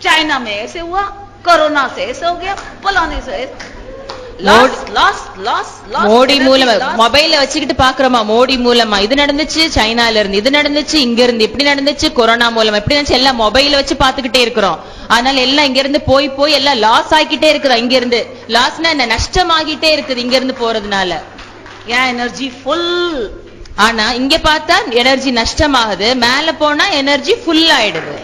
चाइना में ऐसे हुआ, कोरोना से ऐसे हो गया, फलाने से மோடி மூலமா மொபைல வச்சுக்கிட்டு பாக்குறோமா, மோடி மூலமா இது நடந்துச்சு, சைனால இருந்து இது நடந்துச்சு, இங்க இருந்து இப்படி நடந்துச்சு, கொரோனா மூலமா இப்படி நடந்துச்சு, எல்லாம் மொபைல வச்சு பாத்துக்கிட்டே இருக்கிறோம். அதனால எல்லாம் இங்க இருந்து போய் எல்லாம் லாஸ் ஆகிட்டே இருக்கிறோம். இங்க இருந்து லாஸ்னா என்ன, நஷ்டமாகிட்டே இருக்குது இங்க இருந்து போறதுனால. ஏன் எனர்ஜி ஃபுல், ஆனா இங்க பார்த்தா எனர்ஜி நஷ்டமாகுது, மேல போனா எனர்ஜி ஃபுல் ஆயிடுது.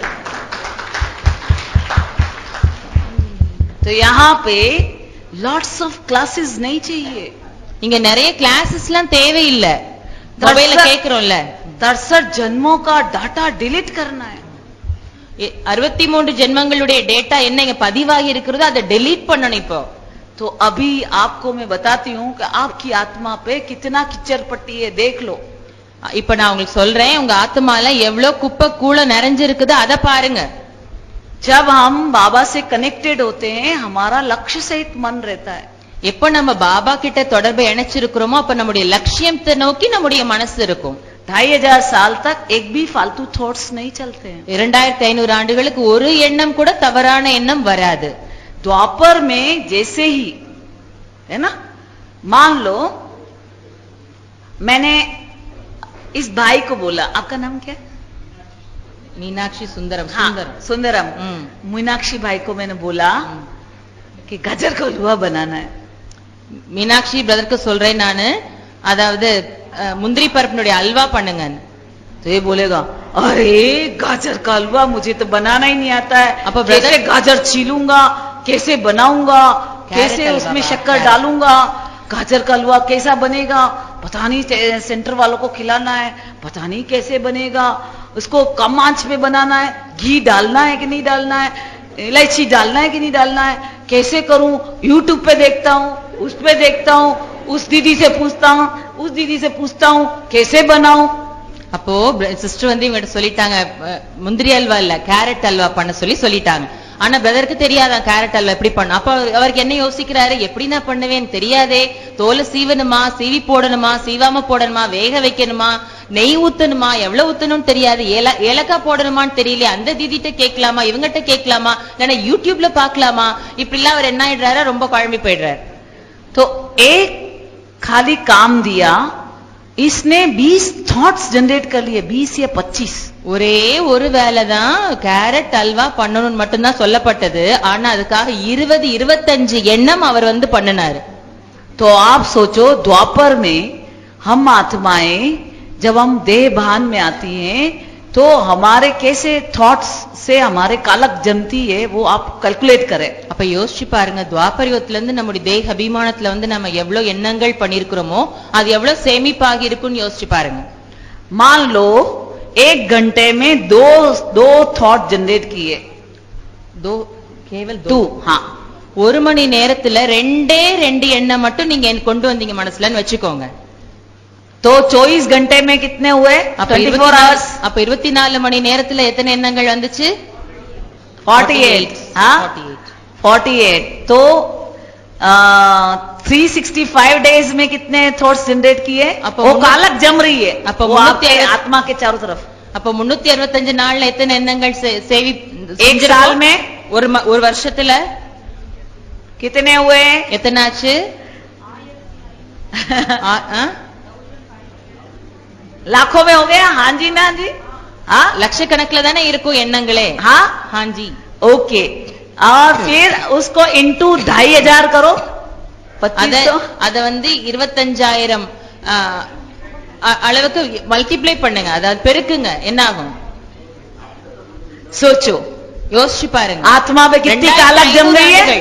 तो यहाँ पे लॉट्स ऑफ क्लासेस नहीं चाहिए. இங்க நிறைய கிளாसेस எல்லாம் தேவையில்லை. மொபைல்ல கேக்குறோம்ல, 63 जन्मों का डाटा डिलीट करना है. 63 ஜென்மங்களுடைய டேட்டா என்ன இங்க பதிவாகி இருக்கிறதோ அதை டெலீட் பண்ணணும் இப்போ. तो अभी आपको मैं बताती हूँ कि आपकी आत्मा पे कितना कीचड़ पट्टी है, देख लो. இப்ப நான் உங்களுக்கு சொல்றேன், உங்க ஆத்மால எவ்வளவு குப்பை கூள நிறைஞ்சிருக்குது அதை பாருங்க. जब हम बाबा से कनेक्टेड होते हैं, हमारा लक्ष्य सहित मन रहता है. எப்ப நம்ம பாபா கிட்ட தொடர்பை இணைச்சிருக்கிறோமோ அப்ப நம்முடைய லட்சியத்தை நோக்கி நம்முடைய மனசு இருக்கும். 2500 साल तक एक भी फालतू थॉट्स नहीं चलते हैं. 2500 ஆண்டுகளுக்கு ஒரு எண்ணம் கூட தவறான எண்ணம் வராது. द्वापर में जैसे ही है ना, मान लो मैंने इस भाई को बोला, आपका नाम क्या है? मीनाक्षी सुंदरम. सुंदरम. मीनाक्षी भाई को मैंने बोला कि गाजर का हलवा बनाना है. மீனாட்சி பிரதருக்கு சொல்றேன் நானு, அதாவது முந்திரி பருப்பினுடைய அல்வா பண்ணுங்க. तो ये बोलेगा, अरे गाजर का हलवा मुझे तो बनाना ही नहीं आता है, अब कैसे गाजर छीलूंगा, कैसे बनाऊंगा, कैसे उसमें शक्कर डालूंगा, गाजर का हलवा कैसा बनेगा, पता नहीं, सेंटर वालों को खिलाना है, पता नहीं कैसे बनेगा, उसको कम आंच पे बनाना है, घी डालना है कि नहीं डालना है, इलायची डालना है कि नहीं डालना है, कैसे करूं, यूट्यूब पे देखता हूं, उस पे देखता हूं, उस दीदी से पूछता हूं, उस दीदी से पूछता हूँ कैसे बनाऊं। அப்போ சிஸ்டர் வந்து இவங்க சொல்லிட்டாங்க முந்திரி அல்வா இல்ல கேரட் அல்வா பண்ண சொல்லிட்டாங்க. ஆனா பிரதருக்கு தெரியாதான் கேரட் அல்வா எப்படி பண்ண. அப்ப அவருக்கு என்ன யோசிக்கிறாரு, எப்படி நான் பண்ணுவேன் தெரியாதே, தோலை சீவனுமா, சீவி போடணுமா, சீவாம போடணுமா, வேக வைக்கணுமா, நெய் ஊத்தணுமா, எவ்வளவு ஊத்தணும்னு தெரியாது, ஏலக்காய் போடணுமான்னு தெரியல, அந்த தீதிட்ட கேட்கலாமா, இவங்கிட்ட கேட்கலாமா, இல்லைன்னா யூடியூப்ல பாக்கலாமா, இப்படி எல்லாம் அவர் என்ன ஆயிடுறாரு, ரொம்ப குழம்பி போயிடுறாரு. तो एक खाली काम दिया, इसने 20 थॉट्स जनरेट कर लिए, 20 या 25. ஒரே ஒரு வேலை தான் கேரட் அல்வா பண்ணணும்னு மட்டும்தான் சொல்லப்பட்டது. ஆனா அதுக்காக 20-25 எண்ணம் அவர் வந்து பண்ணினாரு. तो आप सोचो द्वापर में हम आत्माएं जब हम देह भान में आती हैं तो हमारे कैसे थॉट्स से हमारे कालक जमती है, वो आप कैलकुलेट करें. அப்ப யோசிச்சு பாருங்க, துவாபரயுகத்துல இருந்து நம்முடைய தேக அபிமானத்துல வந்து நம்ம எவ்வளவு எண்ணங்கள் பண்ணிருக்கிறோமோ அது எவ்வளவு சேமிப்பாகி இருக்குன்னு யோசிச்சு பாருங்க. मान लो 1 घंटे में दो थॉट जनरेट किए, கேவல் टू. हाँ, ஒரு மணி நேரத்துல 2 எண்ணம் மட்டும் நீங்க கொண்டு வந்தீங்க மனசுலன்னு வச்சுக்கோங்க. तो 24 घंटे में कितने हुए? 24 आवर्स. அப்ப 24 மணி நேரத்துல எத்தனை எண்ணங்கள் வந்துச்சு? 48. हाँ, 48. तो 365 डेज में कितने थॉट्स जनरेट किए? वो कालक जम रही है, वो आपके आत्मा के चारों तरफ. அப்ப 365 நாள்ல எத்தனை எண்ணங்கள் சேவி? एक साल में ஒரு வருஷத்துல कितने हुए? எத்தனாச்சு? लाखों में हो गया. हाँ जी, ना जी. हाँ, லட்சக்கணக்கில தானே இருக்கும் எண்ணங்களே. हाँ, हाँ जी. ओके. और फिर उसको इंटू 2500 करो, 2500. அத வந்து 25,000 அளவுக்கு மல்டிப்ளை பண்ணுங்க, அதாவது பெருக்குங்க, என்ன ஆகும்? सोचो, யோசிச்சு பாருங்க. आत्मा में कितनी कालक जम गई है?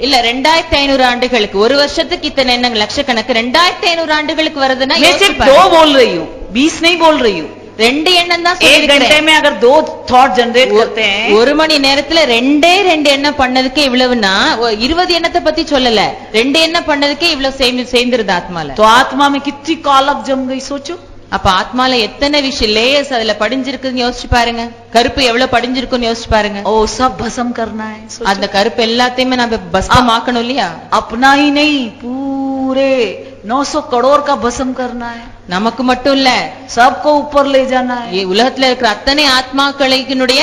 இல்ல 2500 ஆண்டுகளுக்கு, ஒரு வருஷத்துக்கு இத்தனை எண்ணங்கள் லட்சக்கணக்கு, 2500 ஆண்டுகளுக்கு வருதுன்னா मैं सिर्फ 2 बोल रही हूँ, 20 नहीं बोल रही हूँ. 2 எண்ணம் தான் 1 घंटे में अगर 2 थॉट जनरेट करते हैं, ஒரு மணி நேரத்துல 2 எண்ணம் பண்ணதுக்கே இவ்வளவுனா 20 எண்ணத்தை பத்தி சொல்லல, 2 எண்ணம் பண்ணதுக்கே இவ்வளவு சேர்ந்துருது ஆத்மால. तो आत्मा में कितनी कालक जम गई, सोचो. அப்ப ஆத்மால எத்தனை விஷயம் லேயர்ஸ் அதுல படிஞ்சிருக்குன்னு யோசிச்சு பாருங்க. கருப்பு எவ்வளவு படிஞ்சிருக்குன்னு யோசிச்சு பாருங்க. ओ सब भस्म करना है, அந்த கருப்பு எல்லாத்தையுமே நம்ம பஸ்மமாக்கணும் இல்லையா? अपना ही नहीं, पूरे 900 करोड़ का भस्म करना है. நமக்கு மட்டும் இல்ல, सबको ऊपर ले जाना है. உலகத்துல இருக்கிற அத்தனை ஆத்மாக்களினுடைய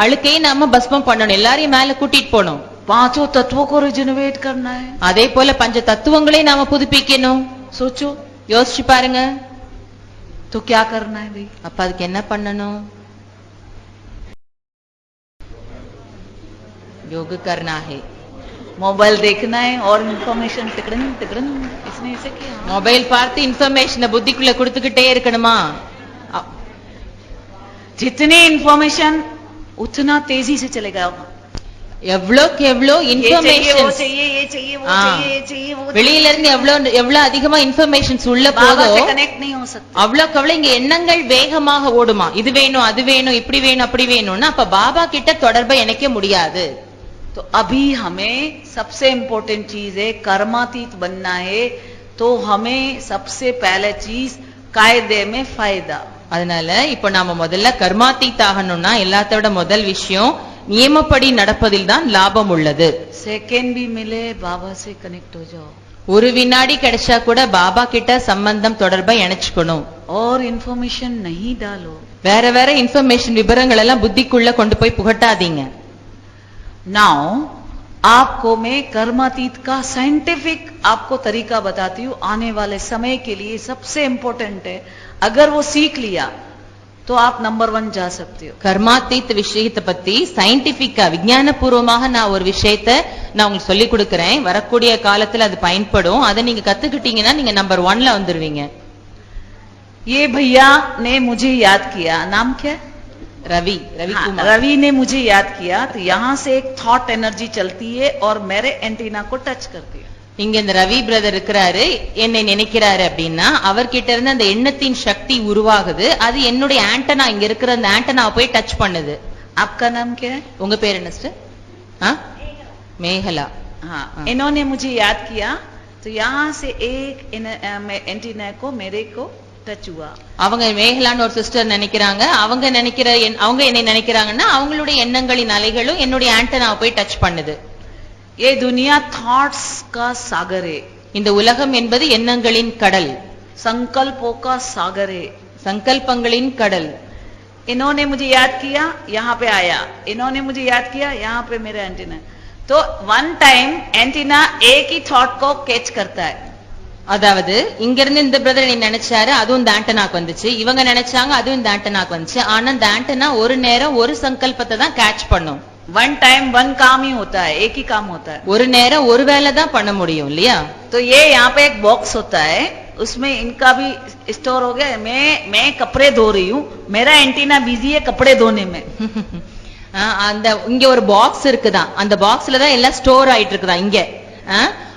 அழுக்கையை நாம பஸ்மம் பண்ணணும், எல்லாரையும் மேல கூட்டிட்டு போகணும். 5 तत्वों को रिजनरेट करना है. அதே போல 5 தத்துவங்களை நாம புதுப்பிக்கணும். सोचो, யோசிச்சு பாருங்க. तो क्या करना है भाई? அப்ப அதுக்கு என்ன பண்ணணும்? योग करना है, मोबाइल देखना है और इंफॉर्मेशन टिकड़न टिकड़न इसने ऐसे किया. மொபைல் பார்த்து இன்ஃபர்மேஷனை புத்திக்குள்ள கொடுத்துக்கிட்டே இருக்கணுமா? जितनी इंफॉर्मेशन उतना तेजी से चलेगा. எவ்வளோக்கு எவ்வளோ இன்ஃபர்மேஷன் வெளியில இருந்து எவ்வளவு அதிகமா இன்ஃபர்மேஷன்ஸ் உள்ள போதோ அவ்வளோக்கு அவ்வளவு இங்க எண்ணங்கள் வேகமாக ஓடுமா. இது வேணும், அது வேணும், இப்படி வேணும், அப்படி வேணும்னா அப்ப பாபா கிட்ட தொடர்பை இணைக்க முடியாது. तो अभी हमें सबसे इम्पोर्टेंट चीज है कर्मातीत बनना है. तो हमें सबसे पहले चीज कायदे में फायदा. அதனால இப்ப நாம முதல்ல கர்மாத்தீத் ஆகணும்னா எல்லாத்தோட முதல் விஷயம் நியமப்படி நடப்பதில் தான் லாபம் உள்ளது. सेकेंड भी मिले बाबा से कनेक्ट हो जाओ. ஒரு வினாடி கிடைச்சா கூட பாபா கிட்ட சம்பந்தம் தொடர்பை இணைச்சுக்கணும். और इन्फॉर्मेशन नहीं डालो. வேற இன்ஃபர்மேஷன் விவரங்கள் எல்லாம் புத்திக்குள்ள கொண்டு போய் புகட்டாதீங்க. नाउ आपको मैं कर्मातीत का साइंटिफिक आपको तरीका बताती हूँ. आने वाले समय के लिए सबसे इम्पोर्टेंट है. अगर वो सीख लिया तो आप नंबर 1 जा सकते हो. கர்மாத்தீத் விஷயத்தை பத்தி சயின்டிபிக்கா விஞ்ஞானபூர்வமாக நான் ஒரு விஷயத்தை நான் உங்களுக்கு சொல்லி கொடுக்கிறேன். வரக்கூடிய காலத்துல அது பயன்படும். அதை நீங்க கத்துக்கிட்டீங்கன்னா நீங்க நம்பர் 1ல வந்துருவீங்க. ये भैया ने मुझे याद किया. नाम क्या? रवि कुमार. रवि ने मुझे याद किया. तो यहाँ से एक थॉट एनर्जी चलती है और मेरे एंटीना को टच करती है. இங்க இந்த ரவி பிரதர் இருக்கிறாரு, என்னை நினைக்கிறாரு அப்படின்னா அவர்கிட்ட இருந்து அந்த எண்ணத்தின் சக்தி உருவாகுது. அது என்னுடைய ஆண்டனா, இங்க இருக்கிற அந்த ஆண்டனாவை போய் டச் பண்ணுது. आपका नाम क्या है? உங்க பேர் என்ன சிஸ்டர்? மேகலா. हाँ, इन्होंने मुझे याद किया तो यहाँ से एक एंटीना को मेरे को टच हुआ. அவங்க மேகலான்னு ஒரு சிஸ்டர் நினைக்கிறாங்க, அவங்க என்னை நினைக்கிறாங்கன்னா அவங்களுடைய எண்ணங்களின் அலைகளும் என்னுடைய ஆண்டனாவை போய் டச் பண்ணுது. ये दुनिया थॉट्स का सागर है. இந்த உலகம் என்பது எண்ணங்களின் கடல், संकल्पों का सागर है, संकल्पங்களின் கடல். इन्होंने मुझे याद किया, यहाँ पे आया, इन्होंने मुझे याद किया, यहाँ पे मेरा एंटीना. तो वन टाइम एंटीना एक ही थॉट को कैच करता है. அதாவது இங்க இருந்து இந்த பிரதர் நீ நினைச்சாரு, அதுவும் இந்த ஆண்டனாக்கு வந்துச்சு, இவங்க நினைச்சாங்க, அதுவும் இந்த ஆண்டனாக்கு வந்துச்சு. ஆனா இந்த ஆண்டனா ஒரு நேரம் ஒரு சங்கல்பத்தை தான் கேட்ச் பண்ணும். वन टाइम वन काम ही होता है, एक ही काम होता है. ஒரு நேரம் ஒரு வேலை தான் பண்ண முடியும் இல்லையா? तो ये यहाँ पे एक बॉक्स होता है, उसमें इनका भी स्टोर हो गया. मैं कपड़े धो रही हूँ, मेरा एंटीना बिजी है कपड़े धोने में. அந்த இங்க ஒரு பாக்ஸ் இருக்குதான், அந்த பாக்ஸ்ல தான் எல்லாம் ஸ்டோர் ஆயிட்டு இருக்குதான் இங்க.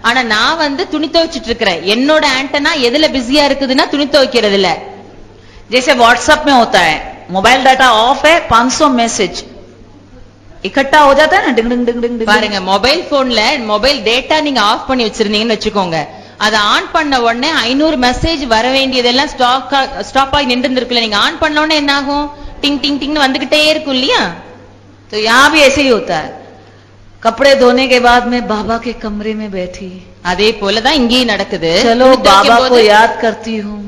ஆனா நான் வந்து துணி துவைச்சிட்டு இருக்கிறேன், என்னோட ஆண்டனா எதுல பிஸியா இருக்குதுன்னா துணி துவைக்கிறதுல. जैसे व्हाट्सएप में होता है, मोबाइल डाटा ऑफ है, 500 मैसेज इकट्ठा हो जाता है ना, डिंग डिंग डिंग डिंग. பாருங்க, மொபைல் போன்ல மொபைல் டேட்டா நீங்க ஆஃப் பண்ணி வச்சிருந்தீங்கன்னு வச்சுக்கோங்க, அதை ஆன் பண்ண உடனே 500 மெசேஜ் வர வேண்டியதெல்லாம் ஸ்டாப் ஆகி நின்று இருக்குல்ல, நீங்க ஆன் பண்ண உடனே என்ன ஆகும்? டிங் டிங் டிங்னு வந்துகிட்டே இருக்கும் இல்லையா? तो यहाँ भी ऐसे ही होता है. कपड़े धोने के बाद मैं बाबा के कमरे में बैठी, அதே போலதான் இங்கேயும் நடக்குது. चलो बाबा को याद करती हूँ.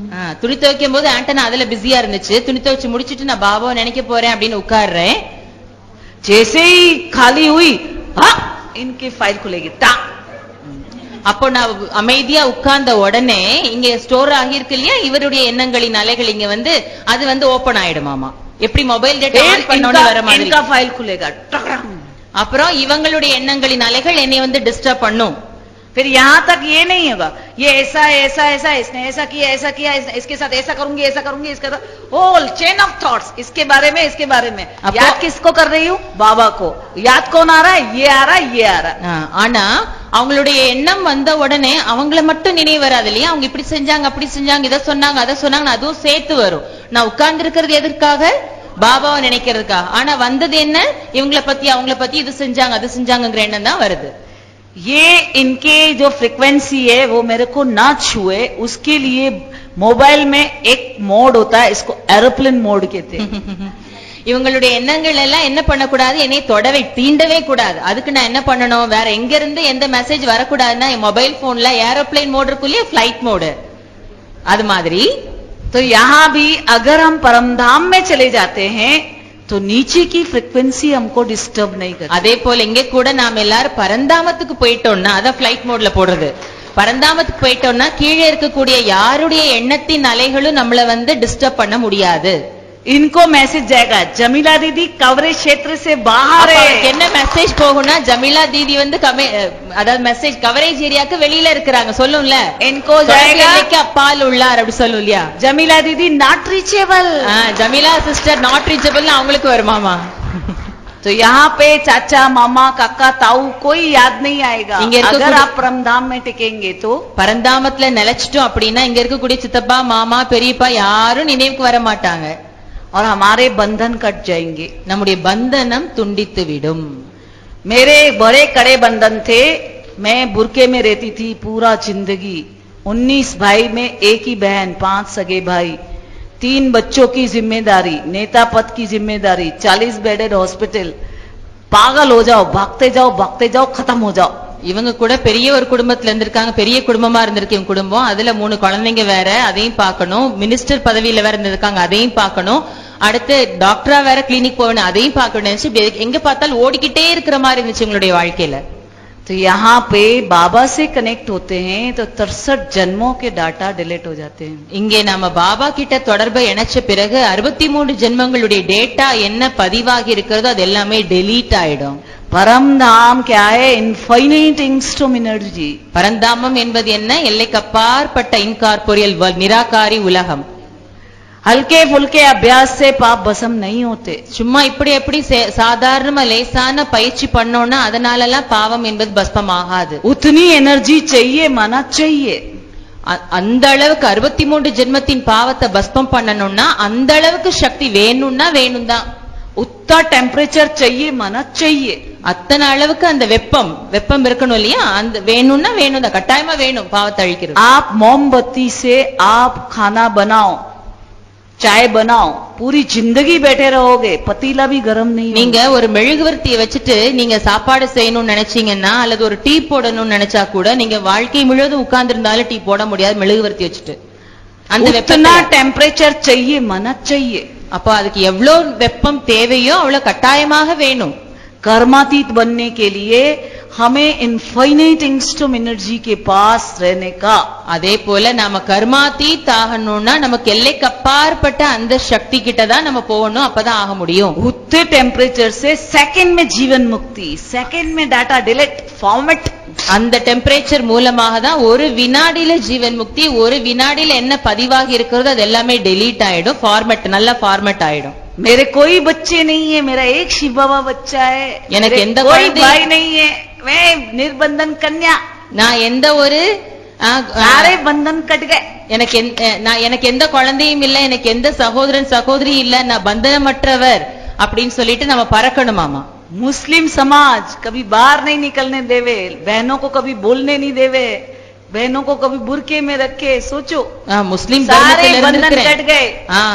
துணி துவைக்கும் போது ஆண்டனா அதுல பிஸியா இருந்துச்சு, துணி துவைச்சு முடிச்சிட்டு நான் பாபாவை நினைக்க போறேன் அப்படின்னு உட்கார்றேன். जैसे ही खाली हुई, इनकी फाइल खुलेगी टा. அப்போ நான் அமைதியா உட்கார்ந்த உடனே இங்க ஸ்டோர் ஆகியிருக்கு இல்லையா இவருடைய எண்ணங்களின் அலைகள், இங்க வந்து அது வந்து ஓபன் ஆயிடுமாமா. எப்படி மொபைல் டேட்டா ஆன் பண்ணோனே வர மாதிரி इनका फाइल खुलेगा. அப்புறம் இவங்களுடைய எண்ணங்களின் அலைகள் என்னை வந்து டிஸ்டர்ப் பண்ணும். फिर यहाँ तक ये नहीं होगा, ये ऐसा है, ऐसा ऐसा, इसने ऐसा किया, इसके साथ ऐसा करूंगी, इसके साथ होल चेन ऑफ थॉट्स, इसके बारे में, इसके बारे में. याद किसको कर रही हूँ? बाबा को. याद कौन आ रहा है? ये आ रहा है, ये आ रहा है. ஆனா அவங்களுடைய எண்ணம் வந்த உடனே அவங்கள மட்டும் நினைவு வராது இல்லையா? அவங்க இப்படி செஞ்சாங்க, அப்படி செஞ்சாங்க, இதை சொன்னாங்க, அதை சொன்னாங்க, அதுவும் சேர்த்து வரும். நான் உட்கார்ந்து இருக்கிறது எதற்காக? பாபாவை நினைக்கிறதுக்கா. ஆனா வந்தது என்ன? இவங்களை பத்தி அவங்கள பத்தி இது செஞ்சாங்க, அது செஞ்சாங்கிற எண்ணம் தான் வருது. ये इनके जो फ्रीक्वेंसी है वो मेरे को ना छुए, उसके लिए मोबाइल में एक मोड होता है, इसको एरोप्लेन मोड कहते हैं. இவங்களுடைய எண்ணங்கள் எல்லாம் என்ன பண்ணக்கூடாது? என்னை தொடவே தீண்டவே கூடாது. அதுக்கு நான் என்ன பண்ணணும்? வேற எங்க இருந்து எந்த மெசேஜ் வரக்கூடாதுன்னா மொபைல் போன்ல ஏரோப்ளேன் மோட் இருக்குல்லையே, ஃபிளைட் மோடு, அது மாதிரி. तो यहाँ भी अगर हम परमधाम में चले जाते हैं तो नीचे की फ्रीक्वेंसी हमको डिस्टर्ब नहीं करती. அதே போல இங்க கூட நாம எல்லாரும் பரந்தாமத்துக்கு போயிட்டோம்னா, அத ஃபிளைட் மோட்ல போடுறது, பரந்தாமத்துக்கு போயிட்டோம்னா கீழே இருக்கக்கூடிய யாருடைய எண்ணத்தின் அலைகளும் நம்மள வந்து டிஸ்டர்ப் பண்ண முடியாது. इनको मैसेज जाएगा, जमीला दीदी कवरेज क्षेत्र से बाहर है. என்ன மெசேஜ் போகும்னா, ஜமீலா தீதி வந்து அதாவது மெசேஜ் கவரேஜ் ஏரியாக்கு வெளியில இருக்கிறாங்க சொல்லும்ல. इनको जाएगा அப்பால் உள்ளார் அப்படி சொல்லும் இல்லையா? जमीला दीदी not reachable. Jameela sister not reachable அவங்களுக்கு வருமாமா. तो यहाँ पे चाचा मामा काका ताऊ कोई याद नहीं आएगा. अगर आप परमधाम में टिकेंगे तो. பரந்தாமத்துல நிலைச்சிட்டோம் அப்படின்னா இங்க இருக்கக்கூடிய சித்தப்பா மாமா பெரியப்பா யாரும் நினைவுக்கு வர மாட்டாங்க. और हमारे बंधन कट जाएंगे. நம்முடைய பந்தனம் துண்டித்து விடும். मेरे बड़े कड़े बंधन थे, मैं बुरके में रहती थी पूरा जिंदगी. 19 भाई में एक ही बहन, 5 सगे भाई, 3 बच्चों की जिम्मेदारी, नेता पद की जिम्मेदारी, 40 बेडेड हॉस्पिटल. पागल हो जाओ, भागते जाओ, खत्म हो जाओ. இவங்க கூட பெரிய ஒரு குடும்பத்துல இருந்திருக்காங்க, பெரிய குடும்பமா இருந்திருக்கு இவங்க குடும்பம். அதுல 3 குழந்தைங்க வேற, அதையும் பார்க்கணும். மினிஸ்டர் பதவியில வேற இருந்திருக்காங்க, அதையும் பார்க்கணும். அடுத்து டாக்டரா வேற கிளினிக் போகணும், அதையும் பார்க்கணும். எங்க பார்த்தாலும் ஓடிக்கிட்டே இருக்கிற மாதிரி இருந்துச்சு உங்களுடைய வாழ்க்கையில. तो यहाँ पे बाबा से कनेक्ट होते हैं तो 63 जन्मों के डाटा डिलीट हो जाते हैं. இங்கே நாம பாபா கிட்ட தொடர்பை இணைச்ச பிறகு 63 ஜென்மங்களுடைய டேட்டா என்ன பதிவாகி இருக்கிறதோ அது எல்லாமே டெலீட் ஆயிடும். परम धाम क्या है? Infinite angstrom energy. பரந்தாமம் என்பது என்ன? எல்லைக்கு அப்பாற்பட்ட இன்கார்போரியல் நிராகாரி உலகம். हल्के फुल्के अभ्यास से पाप भस्म नहीं होते. சும்மா இப்படி எப்படி சாதாரணமா லேசான பயிற்சி பண்ணோம்னா அதனாலலாம் பாவம் என்பது பஸ்பம் ஆகாது. उतनी एनर्जी चाहिए, माना चाहिए. அந்த அளவுக்கு 63 ஜென்மத்தின் பாவத்தை பஸ்பம் பண்ணணும்னா அந்த அளவுக்கு சக்தி வேணும்னா வேணும் தான். उतना टेम्परेचर चाहिए माना चाहिए. அத்தனை அளவுக்கு அந்த வெப்பம் இருக்கணும் இல்லையா? அந்த வேணும்னா வேணும் தான், கட்டாயமா வேணும் பாவத்தை அழிக்கிறது. आप मोमबत्ती से आप खाना बनाओ, चाय बनाओ, पूरी जिंदगी बैठे रहोगे, पतीला भी गर्म नहीं. நீங்க ஒரு மெழுகுவர்த்தியை வச்சுட்டு நீங்க சாப்பாடு செய்யணும்னு நினைச்சீங்கன்னா அல்லது ஒரு டீ போடணும்னு நினைச்சா கூட நீங்க வாழ்க்கை முழுவதும் உட்கார்ந்து இருந்தாலும் டீ போட முடியாது மெழுகுவர்த்தி வச்சுட்டு. அந்த उतना टेम्परेचर चाहिए माना चाहिए. அப்ப அதுக்கு எவ்வளவு வெப்பம் தேவையோ அவ்வளவு கட்டாயமாக வேணும். कर्मातीत बनने के लिए हमें इनफाइनाइट इंस्टम एनर्जी के पास रहने का. அதே போல நாம கர்மாதீத் ஆகணும்னா நமக்கு எல்லைக்கு அப்பாற்பட்ட அந்த சக்தி கிட்ட தான் நம்ம போகணும், அப்பதான் ஆக முடியும். उतने टेम्परेचर से सेकंड में जीवन मुक्ति, सेकंड में डाटा डिलीट फॉर्मेट. அந்த டெம்பரேச்சர் மூலமாக தான் ஒரு வினாடியில ஜீவன் முக்தி, ஒரு வினாடியில என்ன பதிவாகி இருக்கிறதோ அது எல்லாமே டெலீட் ஆயிடும், ஃபார்மேட் நல்ல ஃபார்மேட் ஆயிடும். मेरे कोई बच्चे नहीं है, मेरा एक शिव बाबा बच्चा है, எனக்கு எந்த कोई भाई नहीं है, मैं निर्बंधन कन्या. நான் எந்த ஒரு सारे बंधन कट गए. எனக்கு எந்த குழந்தையும் இல்ல, எனக்கு எந்த சகோதரன் சகோதரி இல்ல, நான் பந்தனமற்றவர் அப்படின்னு சொல்லிட்டு நம்ம பறக்கணுமாமா. मुस्लिम समाज कभी बाहर नहीं निकलने देवे, बहनों को कभी बोलने नहीं देवे, बहनों को कभी बुरके में रखे. सोचो முஸ்லிம் सारे बंधन कट गए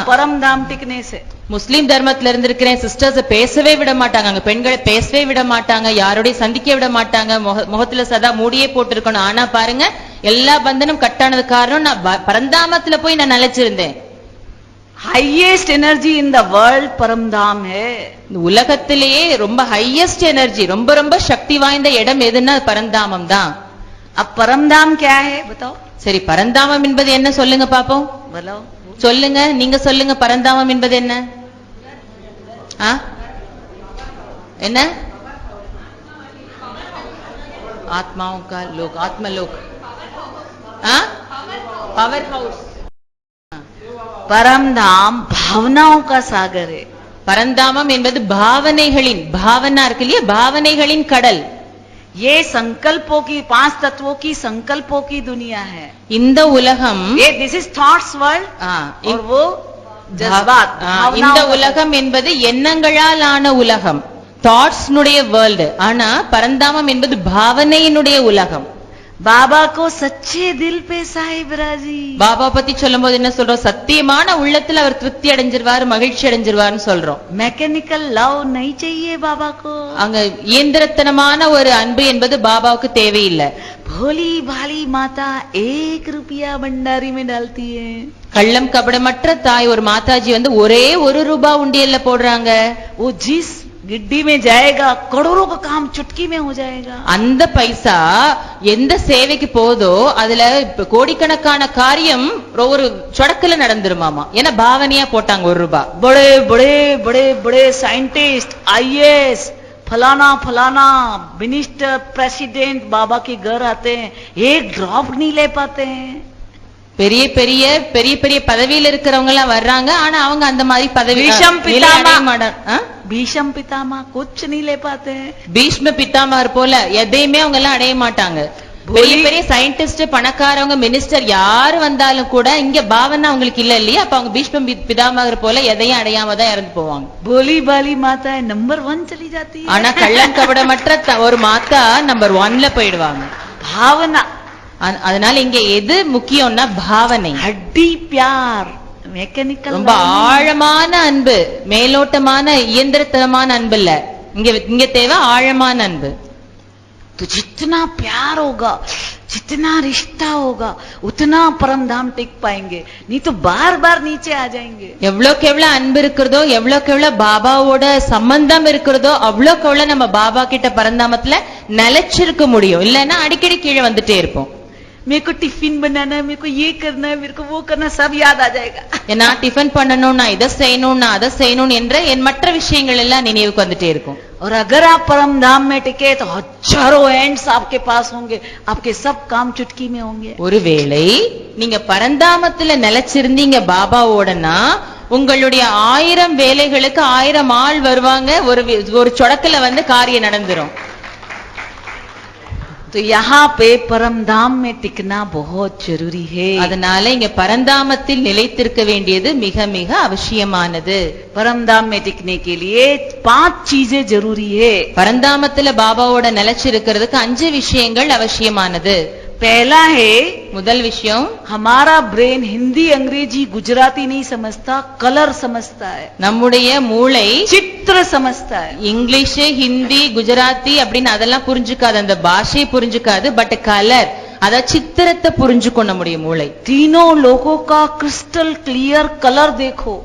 परम धाम टिकने से. முஸ்லிம் தர்மத்துல இருந்திருக்கிறேன், சிஸ்டர்ஸ் பேசவே விட மாட்டாங்க, அங்க பெண்களை பேசவே விட மாட்டாங்க, யாரோடய சந்திக்க விட மாட்டாங்க, முகத்துல சதா மூடியே போட்டு இருக்கணும். ஆனா பாருங்க எல்லா பந்தனும் கட்டானது காரணம் நான் பரந்தாமத்துல போய் நான் நிலைச்சிருந்தேன். Highest energy in the world Paramdham है. உலகத்திலேயே ரொம்ப ஹையஸ்ட் எனர்ஜி, ரொம்ப ரொம்ப சக்தி வாய்ந்த இடம் எதுன்னா பரந்தாமம் தான். अब परमधाम क्या है बताओ? சரி, பரந்தாமம் என்பது என்ன சொல்லுங்க பாப்போம். சொல்லுங்க, நீங்க சொல்லுங்க, பரந்தாமம் என்பது என்ன? என்ன? आत्माओं का लोक, आत्मलोक, पावर हाउस. परमधाम भावनाओं का सागर है. பரந்தாமம் என்பது பாவனைகளின், பாவனா இருக்கு இல்லையா, பாவனைகளின் கடல். ये संकल्पों की, 5 तत्वों की संकल्पों की दुनिया है. இந்த உலகம், ये दिस इज थॉट्स वर्ल्ड और वो जज्बात. இந்த உலகம் என்பது எண்ணங்களால் ஆன உலகம், தாட்ஸ் னுடைய வேர்ல்டு. ஆனா பரந்தாமம் என்பது பாவனையினுடைய உலகம். बाबा को सच्चे दिल पे साहिब राजी. பாபா பத்தி சொல்லும்போது என்ன சொல்றோம்? சத்தியமான உள்ளத்துல அவர் திருப்தி அடைஞ்சிருவாரு, மகிழ்ச்சி அடைஞ்சிருவாருன்னு சொல்றோம். मैकेनिकल लव नहीं चाहिए बाबा को. அங்க இயந்திரத்தனமான ஒரு அன்பு என்பது பாபாவுக்கு தேவையில்லை. भोली भाली माता 1 रुपया भंडारी में डालती है. கள்ளம் கபடமற்ற தாய் ஒரு மாதாஜி வந்து ஒரே 1 ரூபாய் உண்டியல்ல போடுறாங்க. वो जिस गिड्डी में जाएगा करोड़ों का काम चुटकी में हो जाएगा. அந்த பைசா எந்த சேவைக்கு போதோ அதுல கோடிக்கணக்கான காரியம் ஒரு சொடக்குல நடந்துருமாமா. ஏன்னா பாவனையா போட்டாங்க 1 ரூபாய். बड़े बड़े बड़े बड़े साइंटिस्ट, IAS, फलाना फलाना मिनिस्टर, प्रेसिडेंट बाबा के घर आते हैं, एक ड्रॉप नहीं ले पाते हैं. பெரிய பெரிய பெரிய பெரிய பதவியில இருக்கிறவங்க எல்லாம் வர்றாங்க, ஆனா அவங்க அந்த மாதிரி பதவி भीष्म पितामह कुछ नहीं ले पाते हैं. பீஷ்ம பிதாமகர் போல எதையுமே அவங்க எல்லாம் அடைய மாட்டாங்க. பெரிய பெரிய சயின்டிஸ்ட், பணக்காரவங்க, மினிஸ்டர் யாரு வந்தாலும் கூட இங்க பாவனை அவங்களுக்கு இல்ல இல்லையா, அப்ப அவங்க பீஷ்ம பிதாமகர் போல எதையும் அடையாம தான் இறந்து போவாங்க. போலி பாலி மாதா நம்பர் 1 चली जाती है. ஆனா கள்ளம் கபடமற்ற ஒரு மாதா நம்பர் 1ல போயிடுவாங்க. பாவனா. அதனால இங்க எது முக்கியம்னா பாவனை, அடி பியார், மெக்கானிக்கல், ரொம்ப ஆழமான அன்பு, மேலோட்டமான இயந்திரத்தனமான அன்பு இல்ல. இங்க தேவை ஆழமான அன்பு. तो जितना प्यार होगा, जितना रिश्ता होगा, उतना परम धाम टिक पाएंगे, नहीं तो बार बार नीचे आ जाएंगे. எவ்வளவுக்கு எவ்வளவு அன்பு இருக்கிறதோ, எவ்வளவுக்கு எவ்வளவு பாபாவோட சம்பந்தம் இருக்கிறதோ அவ்வளவுக்கு எவ்வளவு நம்ம பாபா கிட்ட பரந்தாமத்துல நிலைச்சிருக்க முடியும். இல்லன்னா அடிக்கடி கீழே வந்துட்டே இருப்போம். मेरे को टिफिन बनाना है, मेरे को ये करना है, मेरे को वो करना, सब याद आ जाएगा. ஏன்னா டிஃபன் பண்ணணும், நான் இதை செய்யணும், நான் அதை செய்யணும் என்ற என் மற்ற விஷயங்கள் எல்லாம் நினைவுக்கு வந்துட்டே இருக்கும். और अगर आप परम धाम में टिके तो हजारों एंड्स आपके पास होंगे, आपके सब काम चुटकी में होंगे. ஒருவேளை நீங்க பரந்தாமத்துல நிலைச்சிருந்தீங்க பாபாவோடனா உங்களுடைய 1000 வேலைகளுக்கு 1000 ஆள் வருவாங்க, ஒரு சொடக்குல வந்து காரியம் நடந்துரும். तो यहाँ पे परम धाम में टिकना बहुत जरूरी है. அதனால இங்க பரந்தாமத்தில் நிலைத்திருக்க வேண்டியது மிக மிக அவசியமானது. परम धाम में टिकने के लिए 5 चीजें जरूरी है. பரந்தாமத்துல பாபாவோட நிலைச்சிருக்கிறதுக்கு 5 விஷயங்கள் அவசியமானது. पहला है, முதல் விஷயம், हमारा ब्रेन हिंदी अंग्रेजी गुजराती नहीं समझता, कलर समझता है. நம்முடைய மூளை चित्र समझता है. இங்கிலீஷ், ஹிந்தி, குஜராத்தி அப்படின்னு அதெல்லாம் புரிஞ்சுக்காது, அந்த பாஷையை புரிஞ்சுக்காது. பட் கலர், அத சித்திரத்தை புரிஞ்சுக்கொள்ள முடியும் மூளை. तीनों लोगों का क्रिस्टल क्लियर कलर देखो.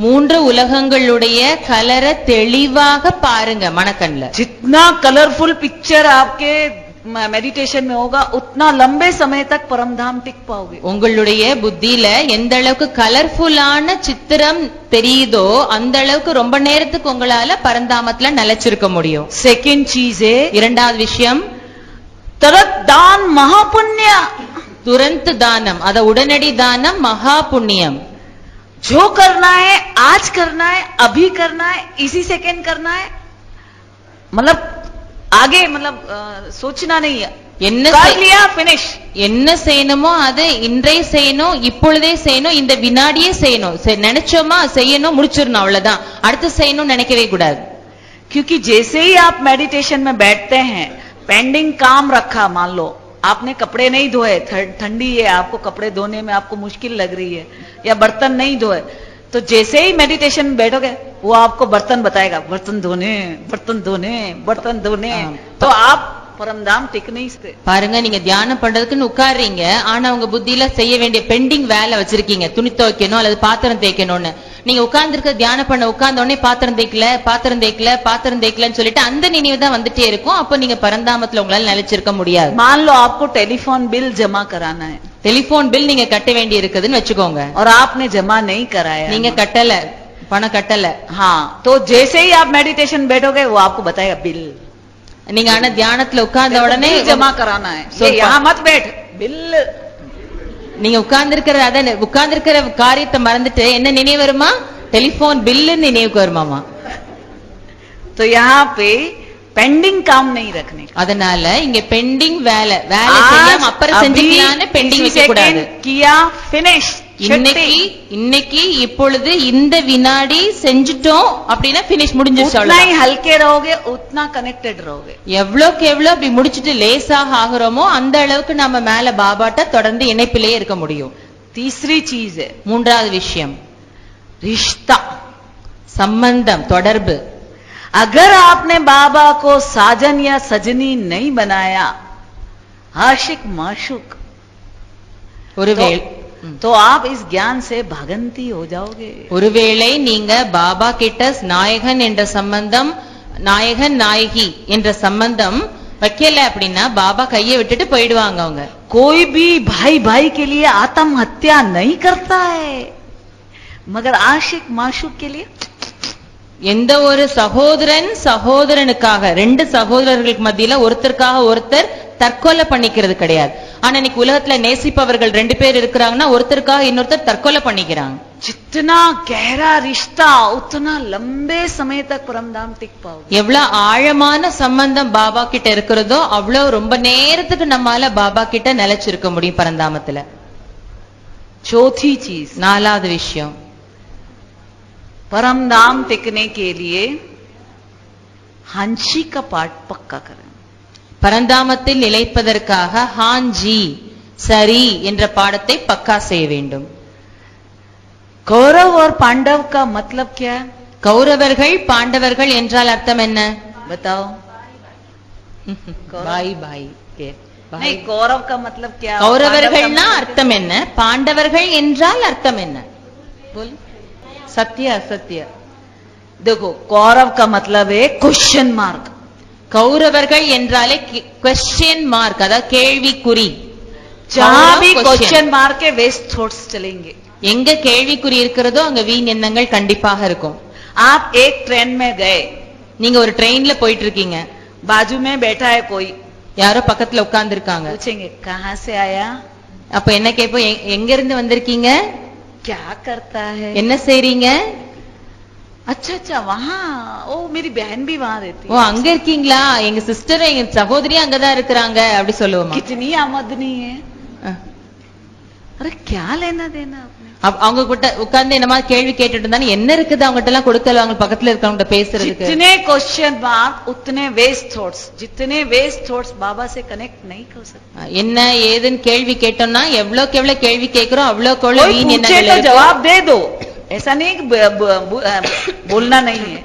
3 உலகங்களுடைய கலரை தெளிவாக பாருங்க மனக்கண்ல. जितना कलरफुल पिक्चर आपके मेडिटेशन में होगा, उतना लंबे समय तक परमधाम टिक पाओगे. உங்களுடைய புத்தியில எந்த அளவுக்கு கலர்ஃபுல்லான சித்திரம் தெரியுதோ அந்த அளவுக்கு ரொம்ப நேரத்துக்கு உங்களால பரந்தாமத்துல நிலைச்சிருக்க முடியும். सेकंड चीज है, இரண்டாவது விஷயம், तरत दान महापुण्य. துரந்த தானம், அத உடனடி தானம் மகா புண்ணியம். जो करना है आज करना है, अभी करना है, इसी सेकंड करना है. मतलब आगे मतलब सोचना नहीं है, என்ன कर लिया फिनिश. என்ன செய்யணுமோ அது இன்றைய செய்யணும், இப்பொழுதே செய்யணும், இந்த வினாடியே செய்யணும். நினைச்சோமா செய்யணும், முடிச்சிடணும், அவ்வளவுதான். அடுத்து செய்யணும் நினைக்கவே கூடாது. क्योंकि जैसे ही आप मेडिटेशन में बैठते हैं, पेंडिंग काम रखा, मान लो आपने कपड़े नहीं धोए, ठंडी है, आपको कपड़े धोने में आपको मुश्किल लग रही है, या बर्तन नहीं धोए, तो जैसे ही मेडिटेशन में बैठोगे वो आपको बर्तन बताएगा, बर्तन धोने बर्तन धोने बर्तन धोने. तो आप परमधाम टिक नहीं सकते. பாருங்க, நீங்க தியானம் பண்றதுக்குன்னு உட்கார்றீங்க, ஆனா உங்க புத்தியில செய்ய வேண்டிய பெண்டிங் வேலை வச்சிருக்கீங்க, துணி துவைக்கணும் அல்லது பாத்திரம் தேய்க்கணும்னு. நீங்க உட்கார்ந்துருக்க தியானம் பண்ண உட்கார்ந்த உடனே பாத்திரம் தேய்க்கலன்னு சொல்லிட்டு அந்த நினைவு தான் வந்துட்டே இருக்கும். அப்ப நீங்க பரந்தாமத்துல உங்களால நிலைச்சிருக்க முடியாது. मान लो आपको टेलीफोन बिल जमा कराना है, டெலிபோன் பில் நீங்க கட்ட வேண்டி இருக்குதுன்னு வச்சுக்கோங்க, और आपने जमा नहीं कराया, நீங்க கட்டல, பணம் கட்டல. हाँ, तो जैसे ही आप मेडिटेशन बैठोगे वो आपको बताएगा बिल. நீங்க ஆனா தியானத்துல உட்கார்ந்த உடனே जमा कराना है, यहाँ मत बैठ, बिल. நீங்க உட்கார்ந்திருக்கிற காரியத்தை மறந்துட்டு என்ன நினைவு வருமா? டெலிபோன் பில்லு நினைவுக்கு வருமாமா. तो यहाँ पे पेंडिंग काम नहीं रखने. அதனால இங்க பெண்டிங் வேலை செய்யாம அப்புறம் செஞ்சுக்கலாம்னு பெண்டிங் வைக்க கூடாது. किया फिनिश. இன்னைக்கு இப்பொழுது இந்த வினாடி செஞ்சுட்டோம் அப்படின்னா பினிஷ் முடிஞ்சிருச்சு. उतना ही हल्के रहोगे, उतना कनेक्टेड रहोगे. எவ்வளவுக்கு எவ்வளவு அப்படி முடிச்சிட்டு லேசாக ஆகுறோமோ அந்த அளவுக்கு நாம மேல பாபாட்ட தொடர்ந்து இணைப்பிலேயே இருக்க முடியும். तीसरी चीज है, மூன்றாவது விஷயம், रिश्ता, சம்பந்தம், தொடர்பு. अगर आपने बाबा को साजन या सजनी नहीं बनाया, आशिक माशूक, तो आप इस ज्ञान से भागंती हो जाओगे. ஒருவேளை நீங்க பாபா கிட்ட நாயகன் என்ற சம்பந்தம், நாயகன் நாயகி என்ற சம்பந்தம் வைக்கல அப்படின்னா பாபா கையை விட்டுட்டு போயிடுவாங்க. அவங்க कोई भी भाई भाई के लिए आत्महत्या नहीं करता है, मगर आशिक माशूक के लिए எந்த ஒரு சகோதரனுக்காக, 2 சகோதரர்களுக்கு மத்தியில ஒருத்தருக்காக ஒருத்தர் தற்கொலை பண்ணிக்கிறது கிடையாது. ஆனா இன்னைக்கு உலகத்துல நேசிப்பவர்கள் 2 பேர் இருக்கிறாங்கன்னா ஒருத்தருக்காக இன்னொருத்தர் தற்கொலை பண்ணிக்கிறாங்க. जितना गहरा रिश्ता उतना लंबे समय तक परमधाम टिक पाओगे. எவ்வளவு ஆழமான சம்பந்தம் பாபா கிட்ட இருக்கிறதோ அவ்வளவு ரொம்ப நேரத்துக்கு நம்மால பாபா கிட்ட நிலைச்சிருக்க முடியும் பரந்தாமத்துல. चौथी चीज, 4வது விஷயம், परमधाम टिकने के लिए हंसी का पाठ पक्का करें. பரந்தாமத்தில் நிலைப்பதற்காக ஹாஞ்சி சரி என்ற பாடத்தை பக்கா செய்ய வேண்டும். कौरव और पांडव का मतलब क्या है? கௌரவர்கள் பாண்டவர்கள் என்றால் அர்த்தம் என்ன? बताओ. பாய் பாய். नहीं, कौरव का मतलब क्या? கௌரவர்கள்னா அர்த்தம் என்ன? பாண்டவர்கள் என்றால் அர்த்தம் என்ன? बोल. सत्य असत्य. देखो, कौरव का मतलब है क्वेश्चन मार्क. கௌரவர்கள் என்றாலே क्वेश्चन मार्क, அதாவது கேள்விக்குறி. जहां भी क्वेश्चन मार्क के वेस्ट थॉट्स चलेंगे. எங்க கேள்விக்குறி இருக்கிறதோ அங்க வீண் எண்ணங்கள் கண்டிப்பாக இருக்கும். आप एक ट्रेन में गए, நீங்க ஒரு ட்ரெயின்ல போயிட்டு இருக்கீங்க, बाजू में बैठा है कोई, யாரோ பக்கத்துல உட்கார்ந்து இருக்காங்க. पूछेंगे कहां से आया? அப்ப என்ன கேட்போம்? எங்க இருந்து வந்திருக்கீங்க? क्या करता है? என்ன செய்றீங்க? अच्छा अच्छा वहाँ, ओ मेरी बहन भी वहाँ रहती ஓ அங்க இருக்கீங்களா, எங்க சிஸ்டர் எங்க சகோதரியும் அங்கதான் இருக்கிறாங்க அப்படி சொல்லுவோமா. कितनी आमदनी है, अरे क्या लेना देना आपने. அவங்க கிட்ட உட்கார்ந்து என்ன மாதிரி கேள்வி கேட்டுட்டு இருந்தா என்ன இருக்குது அவங்க கிட்ட எல்லாம் கொடுக்கல, அவங்க பக்கத்துல இருக்கவங்க பேசுறதுக்கு. जितने क्वेश्चन मार्क उतने वेस्ट थॉट्स, जितने वेस्ट थॉट्स बाबा से कनेक्ट नहीं कर सकते. என்ன ஏதுன்னு கேள்வி கேட்டோம்னா எவ்வளவுக்கு எவ்வளவு கேள்வி கேட்கிறோம் அவ்வளவுக்கு எவ்வளவு வீண் पूछे तो जवाब दे दो, ऐसा नहीं कि बोलना नहीं है,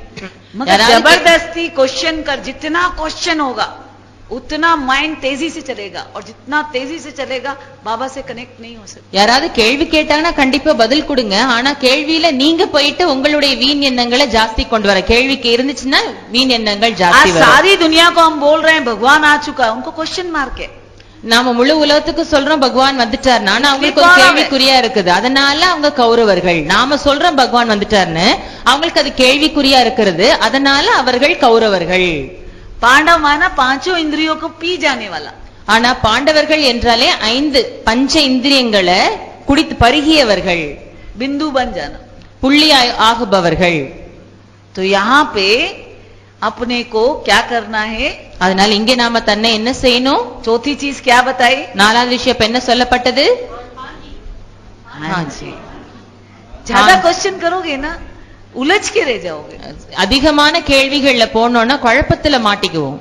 मगर जबरदस्ती क्वेश्चन कर. जितना क्वेश्चन होगा उतना माइंड तेजी से चलेगा, और जितना तेजी से चलेगा बाबा से कनेक्ट नहीं हो सकता. யாராவது கேள்வி கேட்டாங்கன்னா கண்டிப்பா பதில் கொடுங்க. ஆனா கேள்வியில நீங்க போயிட்டு உங்களுடைய வீண் எண்ணங்களை ஜாஸ்தி கொண்டு வர, கேள்விக்கு இருந்துச்சுன்னா வீண் எண்ணங்கள் ஜாஸ்தி வரும். सारी दुनिया को हम बोल रहे हैं भगवान आ चुका है, उनको क्वेश्चन मार्क है. நாம முழு உலகத்துக்கு சொல்றோம் பகவான் வந்துட்டாருன்னா, ஆனா அவங்களுக்கு ஒரு கேள்விக்குறியா இருக்குது, அதனால அவங்க கௌரவர்கள். நாம சொல்றோம் பகவான் வந்துட்டாருன்னு, அவங்களுக்கு அது கேள்விக்குறியா இருக்கிறது, அதனால அவர்கள் கௌரவர்கள். पांडव माना पांचों इंद्रियों को पी जाने वाला. ஆனா பாண்டவர்கள் என்றாலே 5 பஞ்ச இந்திரியங்களை குடித்து பருகியவர்கள், बिंदु बन जाना, புள்ளி ஆகுபவர்கள். तो यहाँ पे अपने को क्या करना है. அதனால இங்க நாம தன்னை என்ன செய்யணும். चौथी चीज क्या बताई, நாலாவது விஷயம் என்ன சொல்லப்பட்டது. हाँ जी, ज्यादा क्वेश्चन करोगे ना उलझ के रह जाओगे. அதிகமான கேள்விகள்ல போனோம்னா குழப்பத்துல மாட்டிக்குவோம்.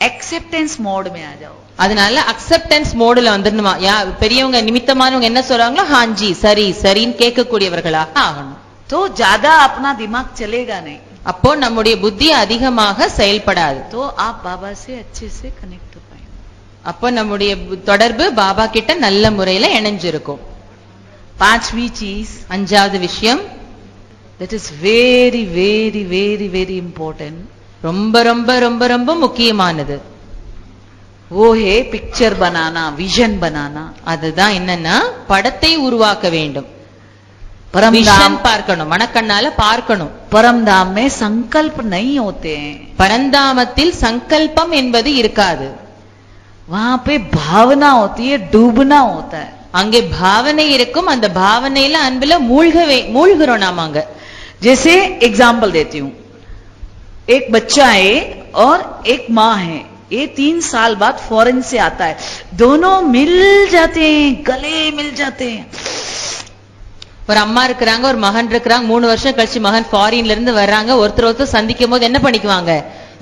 एक्सेप्टेंस मोड में आ जाओ. அதனால அக்செப்டன்ஸ் மோடுல வந்துடணுமா. பெரியவங்க நிமித்தமானவங்க என்ன சொல்றாங்களோ ஹாஞ்சி சரி சரின்னு கேட்கக்கூடியவர்களாக ஆகணும். तो ज्यादा अपना दिमाग चलेगा नहीं, அப்போ நம்முடைய புத்தி அதிகமாக செயல்படாது. तो आप बाबा से अच्छे से कनेक्ट हो पाएंगे. அப்போ நம்முடைய தொடர்பு பாபா கிட்ட நல்ல முறையில இணைஞ்சிருக்கும். पांचवी चीज, அஞ்சாவது விஷயம், that is very very very very important, ரொம்ப ரொம்ப ரொம்ப ரொம்ப முக்கியமானது. वो है पिक्चर बनाना, विजन बनाना. அதுதான் என்னன்னா படத்தை உருவாக்க வேண்டும். परम धाम பார்க்கணும், மனக்கண்ணால பார்க்கணும். परम धाम में संकल्प नहीं होते हैं, பரந்தாமத்தில் சங்கல்பம் என்பது இருக்காது. वहां पे भावना होती है, डूबना होता है. அங்கே பாவனை இருக்கும், அந்த பாவனையில அன்புல மூழ்கிறோம் நாம அங்க. जैसे एग्जाम्पल देती हूं, एक बच्चा है और एक माँ है, ये 3 साल बाद फॉरेन से आता है, दोनों मिल जाते हैं, गले मिल जाते हैं. ஒரு அம்மா இருக்கிறாங்க, ஒரு மகன் இருக்கிறாங்க, 3 வருஷம் கழிச்சு மகன் ஃபாரின்ல இருந்து வர்றாங்க, ஒருத்தர் சந்திக்கும் போது என்ன பண்ணிக்குவாங்க,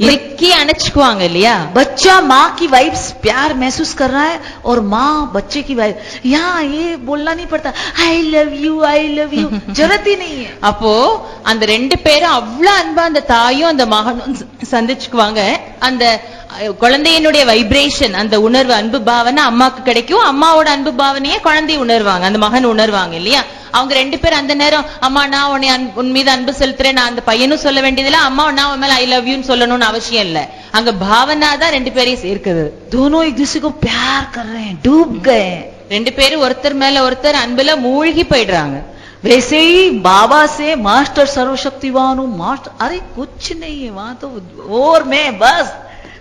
இறுக்கி அணைச்சுக்குவாங்க இல்லையா. बच्चा माँ की वाइब्स प्यार महसूस कर रहा है और माँ बच्चे की वाइब. यहाँ ये बोलना नहीं पड़ता आई लव यू, जरूरत ही नहीं है. அப்போ அந்த 2 பேரும் அவ்வளவு அன்பா அந்த தாயும் அந்த மகனும் சந்திச்சுக்குவாங்க. அந்த குழந்தையினுடைய வைப்ரேஷன், அந்த உணர்வு, அன்பு பாவனை அம்மாக்கு கிடைக்கும், அம்மாவோட அன்பு பாவனையே குழந்தை உணர்வாங்க, அந்த மகன் உணர்வாங்க இல்லையா. அவங்க 2 பேரும் அந்த நேரம் அம்மா நான் உன் மீது அன்பு செலுத்துறேன், நான் அந்த பையனும் சொல்ல வேண்டியதில்லை, அம்மா நான் உன் மேல ஐ லவ் யூன்னு சொல்லணும்னு அவசியம் இல்ல. அங்க பாவனா தான் 2 பேரையும் சேர்க்குது. दोनों एक दूसरे को प्यार कर रहे हैं, डूब गए. 2 பேரும் ஒருத்தர் மேல ஒருத்தர் அன்புல மூழ்கி போயிடுறாங்க. वैसे ही बाबा से मास्टर सर्वशक्तिवान हूं, मास्टर, अरे कुछ नहीं है वहां तो, और मैं बस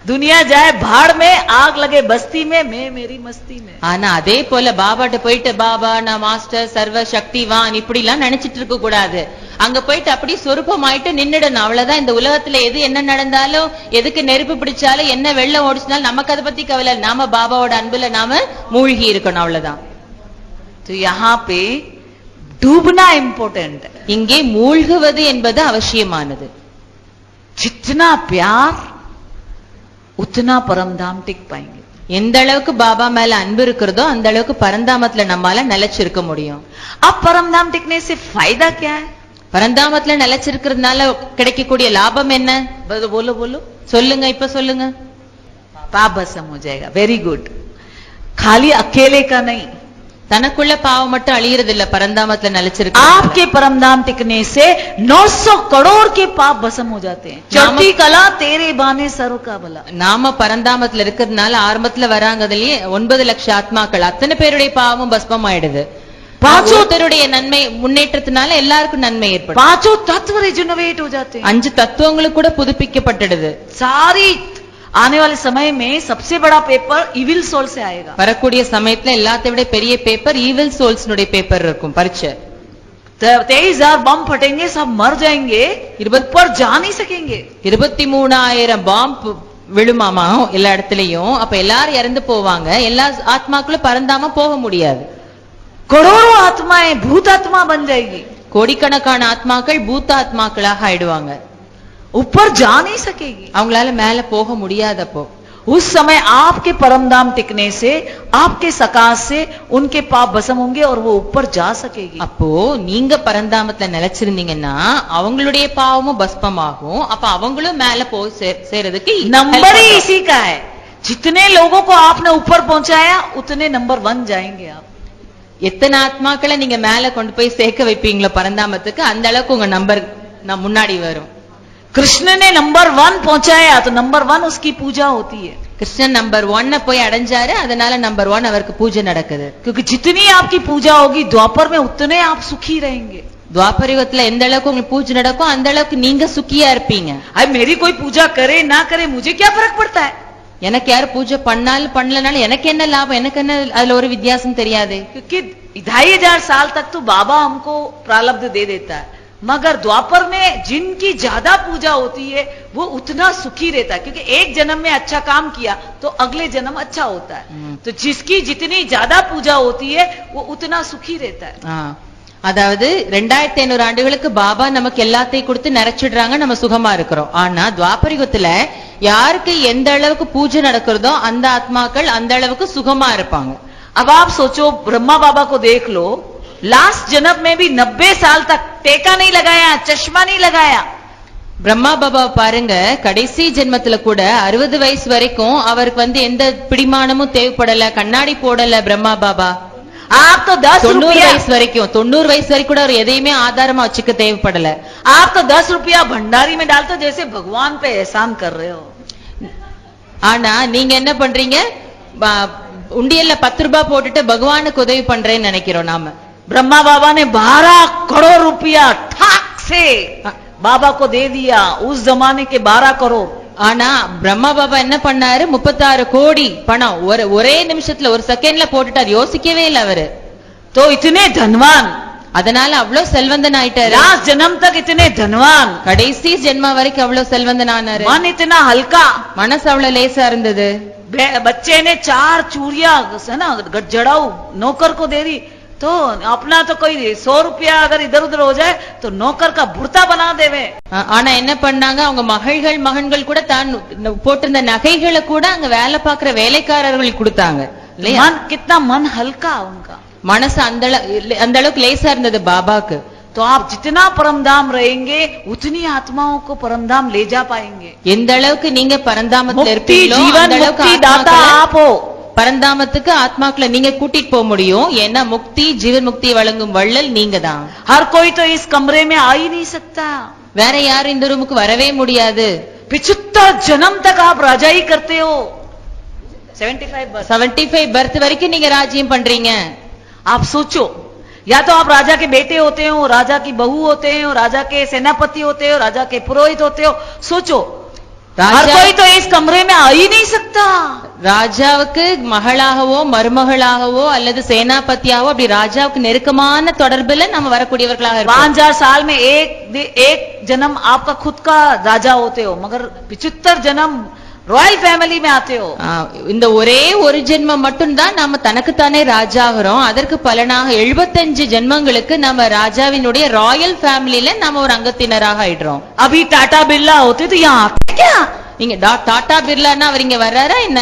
दुनिया जाए भाड़ में, आग लगे बस्ती में, मैं मेरी मस्ती में. ஆனா அதே போல பாபாட்ட போயிட்டு பாபா நான் மாஸ்டர் சர்வ சக்திவான் இப்படி எல்லாம் நினைச்சிட்டு இருக்க கூடாது. அங்க போயிட்டு அப்படி சொரூபமாயிட்டு நின்னுடணும், அவ்வளவுதான். இந்த உலகத்துல எது என்ன நடந்தாலும், எதுக்கு நெருப்பு பிடிச்சாலும், என்ன வெள்ளம் ஓடிச்சினாலும் நமக்கு அதை பத்தி கவலை, நாம பாபாவோட அன்புல நாம மூழ்கி இருக்கணும், அவ்வளவுதான். तो यहाँ पे डूबना इम्पोर्टेंट है. இங்கே மூழ்குவது என்பது அவசியமானது. जितना प्यार उतना परमधाम टिक पाएंगे. எந்த அளவுக்கு பாபா மேல அன்பு இருக்கிறதோ அந்த அளவுக்கு பரந்தாமத்துல நம்மால நிலைச்சிருக்க முடியும். अब परमधाम टिकने से फायदा क्या है? பரந்தாமத்துல நிலைச்சிருக்கிறதுனால கிடைக்கக்கூடிய லாபம் என்ன? बोलो बोलो, சொல்லுங்க, இப்ப சொல்லுங்க. पाप भस्म हो जाएगा. Very good. खाली अकेले का नहीं, தனக்குள்ள பாவம் மட்டும் அழியறது இல்ல, பரந்தாமத்துல நிலைச்சிருக்கு. आपके परमधाम टिकने से 900 करोड़ के पाप भस्म हो जाते हैं. चौथी कला तेरे बाने सर्व का भला. நாம பரந்தாமத்துல இருக்கிறதுனால ஆரம்பத்துல வராங்கதுலயே 9 லட்சம் ஆத்மாக்கள் அத்தனை பேருடைய பாவமும் பஸ்பம் ஆயிடுது. பாச்சோத்தருடைய நன்மை முன்னேற்றத்தினால எல்லாருக்கும் நன்மை ஏற்படும். पांचों तत्व रिजनरेट हो जाते हैं. 5 தத்துவங்களும் கூட புதுப்பிக்கப்பட்டுடுது. सारी आने वाले समय में सबसे बड़ा पेपर इविल सोल से आएगा. வரக்கூடிய சமயத்துல எல்லாத்தை விட பெரிய பேப்பர் ஈவில் சோல்ஸ்னுடைய பேப்பர் இருக்கும், பரீட்சை. 23,000 बम फटेंगे, सब मर जाएंगे, ऊपर जा नहीं सकेंगे. 23,000 பாம்பு விழுமாமா எல்லா இடத்துலயும். அப்ப எல்லாரும் இறந்து போவாங்க, எல்லா ஆத்மாக்களும் பரந்தாம போக முடியாது. करोड़ों आत्माएं भूत आत्मा बन जाएगी, கோடிக்கணக்கான ஆத்மாக்கள் பூத்த ஆத்மாக்களாக ஆயிடுவாங்க. ऊपर जा नहीं सकेगी. அவங்களால மேல போக முடியாதப்போ उस समय आपके परमधाम टिकने से, आपके सकाश से उनके पाप भस्म होंगे और वो ऊपर जा सकेगी. அப்போ நீங்க பரந்தாமத்துல நிலைச்சிருந்தீங்கன்னா அவங்களுடைய பாவமும் பஸ்பமாகும். அப்ப அவங்களும் மேல போய் சேரதுக்கு नंबर ही इसी का है. जितने लोगों को आपने ऊपर पहुंचाया उतने नंबर 1 जाएंगे आप. எத்தனை ஆத்மாக்களை நீங்க மேல கொண்டு போய் சேர்க்க வைப்பீங்களோ பரந்தாமத்துக்கு, அந்த அளவுக்கு உங்க நம்பர் முன்னாடி வரும். कृष्ण ने नंबर 1 पहुंचाया तो नंबर 1 उसकी पूजा होती है. கிருஷ்ணன் நம்பர் 1 போய் அடைஞ்சாரு, அதனால நம்பர் 1 அவருக்கு பூஜை நடக்குது. क्योंकि जितनी आपकी पूजा होगी द्वापर में उतने आप सुखी रहेंगे. द्वापर युगத்துல எந்த அளவுக்கு உங்களுக்கு பூஜை நடக்கும் அந்த அளவுக்கு நீங்க சுக்கியா இருப்பீங்க. अब मेरी कोई पूजा करे ना करे मुझे क्या फर्क पड़ता है. எனக்கு யார் பூஜை பண்ணாலும் பண்ணலனாலும் எனக்கு என்ன லாபம், எனக்கு என்ன அதுல ஒரு வித்தியாசம் தெரியாது. क्योंकि 2500 साल तक तो बाबा हमको प्रारब्ध दे देता है, मगर द्वापर में जिनकी ज्यादा पूजा होती है वो उतना सुखी रहता है. क्योंकि एक जन्म में अच्छा काम किया तो अगले जन्म अच्छा होता है. तो जिसकी जितनी ज्यादा पूजा होती है वो उतना सुखी रहता है. அதாவது 2500 ஆண்டுகளுக்கு பாபா நமக்கு எல்லாத்தையும் கொடுத்து நிறைச்சிடுறாங்க, நம்ம சுகமா இருக்கிறோம். ஆனா துவாபரிகத்துல யாருக்கு எந்த அளவுக்கு பூஜை நடக்கிறதோ அந்த ஆத்மாக்கள் அந்த அளவுக்கு சுகமா இருப்பாங்க. अब आप सोचो, ब्रह्मा बाबा को देख लो, लास्ट जन्म में भी 90 साल तक टेका नहीं लगाया, चश्मा नहीं लगाया. பிரம்மா பாபா பாருங்க, கடைசி ஜென்மத்துல கூட 60 வயசு வரைக்கும் அவருக்கு எந்த பிடிமானமும் தேவைப்படல, கண்ணாடி போடல பிரம்மா பாபா. आप तो 90 வயசு வரைக்கும் 90 வயசு வரைக்கும் கூட அவர் எதையுமே ஆதாரமா வச்சுக்க தேவைப்படல. आप तो 10 रुपया भंडारी में डालते हो जैसे भगवान पे एहसान कर रहे हो. ஆனா நீங்க என்ன பண்றீங்க, உண்டியல்ல 10 ரூபாய் போட்டுட்டு பகவானுக்கு உதவி பண்றேன்னு நினைக்கிறோம் நாம. ब्रह्मा बाबा ने 12 करोड़ रुपया ठाक से बाबा को दे दिया, उस जमाने के 12 करोड़. ஆனா பிரம்மா பாபா என்ன பண்ணாரு, 36 கோடி பணம் ஒரே நிமிஷத்துல ஒரு செகண்ட்ல போட்டுட்டார், யோசிக்கவே இல்லை அவரு. तो इतने धनवान, அதனால அவ்வளவு செல்வந்தன் ஆயிட்டாரு. लास्ट जन्म तक इतने धनवान, கடைசி ஜென்மா வரைக்கும் அவ்வளவு செல்வந்தன் ஆனாரு. मन इतना हल्का, மனசு அவ்வளவு லேசா இருந்தது. बच्चे ने 4 चूड़िया है ना जड़ाऊ नौकर को दे दी, तो अपना तो कोई 100 रुपया अगर इधर उधर हो जाए तो नौकर का भुर्ता बना देवे. ஆனா என்ன பண்ணாங்க, அவங்க மகன்கள் கூட தான் போட்டிருந்த நகைகளை கூட அங்க வேலை பார்க்கிற வேலைக்காரர்களுக்கு கொடுத்தாங்க. मन कितना मन हल्का उनका, மனசு அந்த அளவுக்கு லேசா இருந்தது பாபாக்கு. तो आप जितना परमधाम रहेंगे उतनी आत्माओं को परमधाम ले जा पाएंगे. எந்த அளவுக்கு நீங்க பரந்தாமத்துல இருப்பீங்களோ जीवन அந்த அளவுக்கு मुक्ति दाता आप हो. பரந்தாமத்துக்கு ஆத்மாக்களை நீங்க கூட்டிட்டு போக முடியும். ஏன்னா முக்தி ஜீவன் முக்தி வழங்கும் வள்ளல் நீங்க தான். हर कोई तो इस कमरे में आ ही नहीं सकता, வேற யாரும் இந்த ரூமுக்கு வரவே முடியாது. 75 जन्म तक आप राजा ही करते हो. 75 बर्थ வரைக்கும் நீங்க ராஜ்யம் பண்றீங்க. आप सोचो, या तो आप राजा के बेटे होते हो, राजा की बहू होते हो, राजा के सेनापति होते हो, राजा के पुरोहित होते हो. सोचो, हर कोई तो इस कमरे में आ ही नहीं सकता. ராஜாவுக்கு மகளாகவோ மருமகளாகவோ அல்லது சேனாபதியாகவோ அப்படி ராஜாவுக்கு நெருக்கமான தொடர்புல நம்ம வரக்கூடியவர்களாக இருப்போம். 5000 साल में एक जन्म आपका खुद का राजा होते हो, मगर 75 जन्म रॉयल फैमिली में आते हो. இந்த ஒரே ஒரு ஜென்மம் மட்டும்தான் நாம தனக்குத்தானே ராஜாகிறோம். அதற்கு பலனாக 75 ஜென்மங்களுக்கு நம்ம ராஜாவினுடைய ராயல் ஃபேமிலில நாம ஒரு அங்கத்தினராக ஆயிடுறோம். अभी टाटा बिरला होते तो यहाँ आते क्या? நீங்க டாடா பிர்லான்னா அவர் இங்க வர்றாரா என்ன?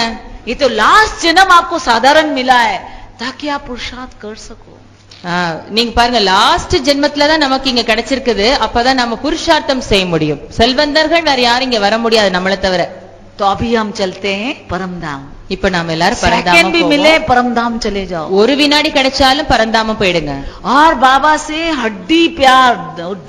ये तो लास्ट जन्म आपको साधारण मिला है ताकि आप पुरुषार्थ कर सको. நீங்க பாருங்க, லாஸ்ட் ஜென்மத்துல தான் நமக்கு இங்க கிடைச்சிருக்குது. அப்பதான் நம்ம புருஷார்த்தம் செய்ய முடியும். செல்வந்தர்கள் வேற யாரும் இங்க வர முடியாது நம்மளை தவிர. तो अभी हम चलते हैं परमधाम. இப்ப நாம எல்லாரும் सेकंड பரந்தாமம் भी मिले परमधाम चले जाओ. ஒரு வினாடி கிடைச்சாலும் பரந்தாமம் போயிடுங்க. और बाबा से हड्डी प्यार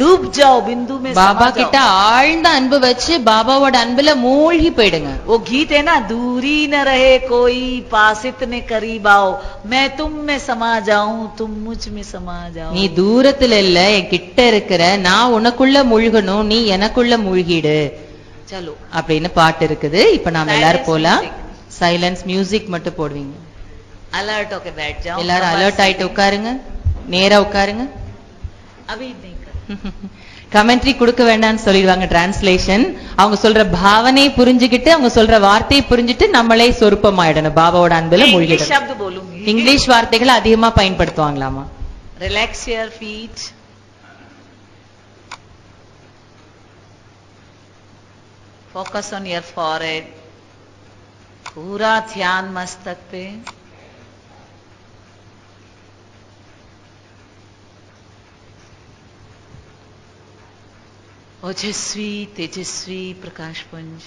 डूब जाओ, बिंदु में பாபா கிட்ட ஆழ்ந்த அன்பு வச்சு பாபாவோட அன்புல மூழ்கி போயிடுங்க. वो गीत है ना, दूरी न रहे कोई पासित ने करीब आओ, मैं तुम में समा जाऊं तुम मुझ में समा जाओ. நீ தூரத்துல இல்ல, என் கிட்ட இருக்கிற, நான் உனக்குள்ள மூழ்கணும், நீ எனக்குள்ள மூழ்கிடு. चलो அப்படின்னு பாட்டு இருக்குது. இப்ப நாம எல்லாரும் போலாம். சைலன்ஸ் மியூசிக் மட்டும் போடுவீங்க. अलर्ट होके बैठ जाओ. எல்லாரும் அலர்ட் ஆயிட்டு உட்காருங்க, நேரா உட்காருங்க. अभी नहीं कर கமெண்ட்ரி கொடுக்க வேண்டாம்னு சொல்லிடுவாங்க டிரான்ஸ்லேஷன். அவங்க சொல்ற பாவனை புரிஞ்சுக்கிட்டு அவங்க சொல்ற வார்த்தையை புரிஞ்சுட்டு நம்மளே சொருப்பமாயிடணும், பாபாவோட அன்புல इंग्लिश மூழ்கிடணும். शब्द बोलूंगी. இங்கிலீஷ் வார்த்தைகளை அதிகமா பயன்படுத்துவாங்களாமா. Relax your feet, focus on your forehead, पूरा ध्यान मस्तक पे. ओजस्वी तेजस्वी प्रकाश पुंज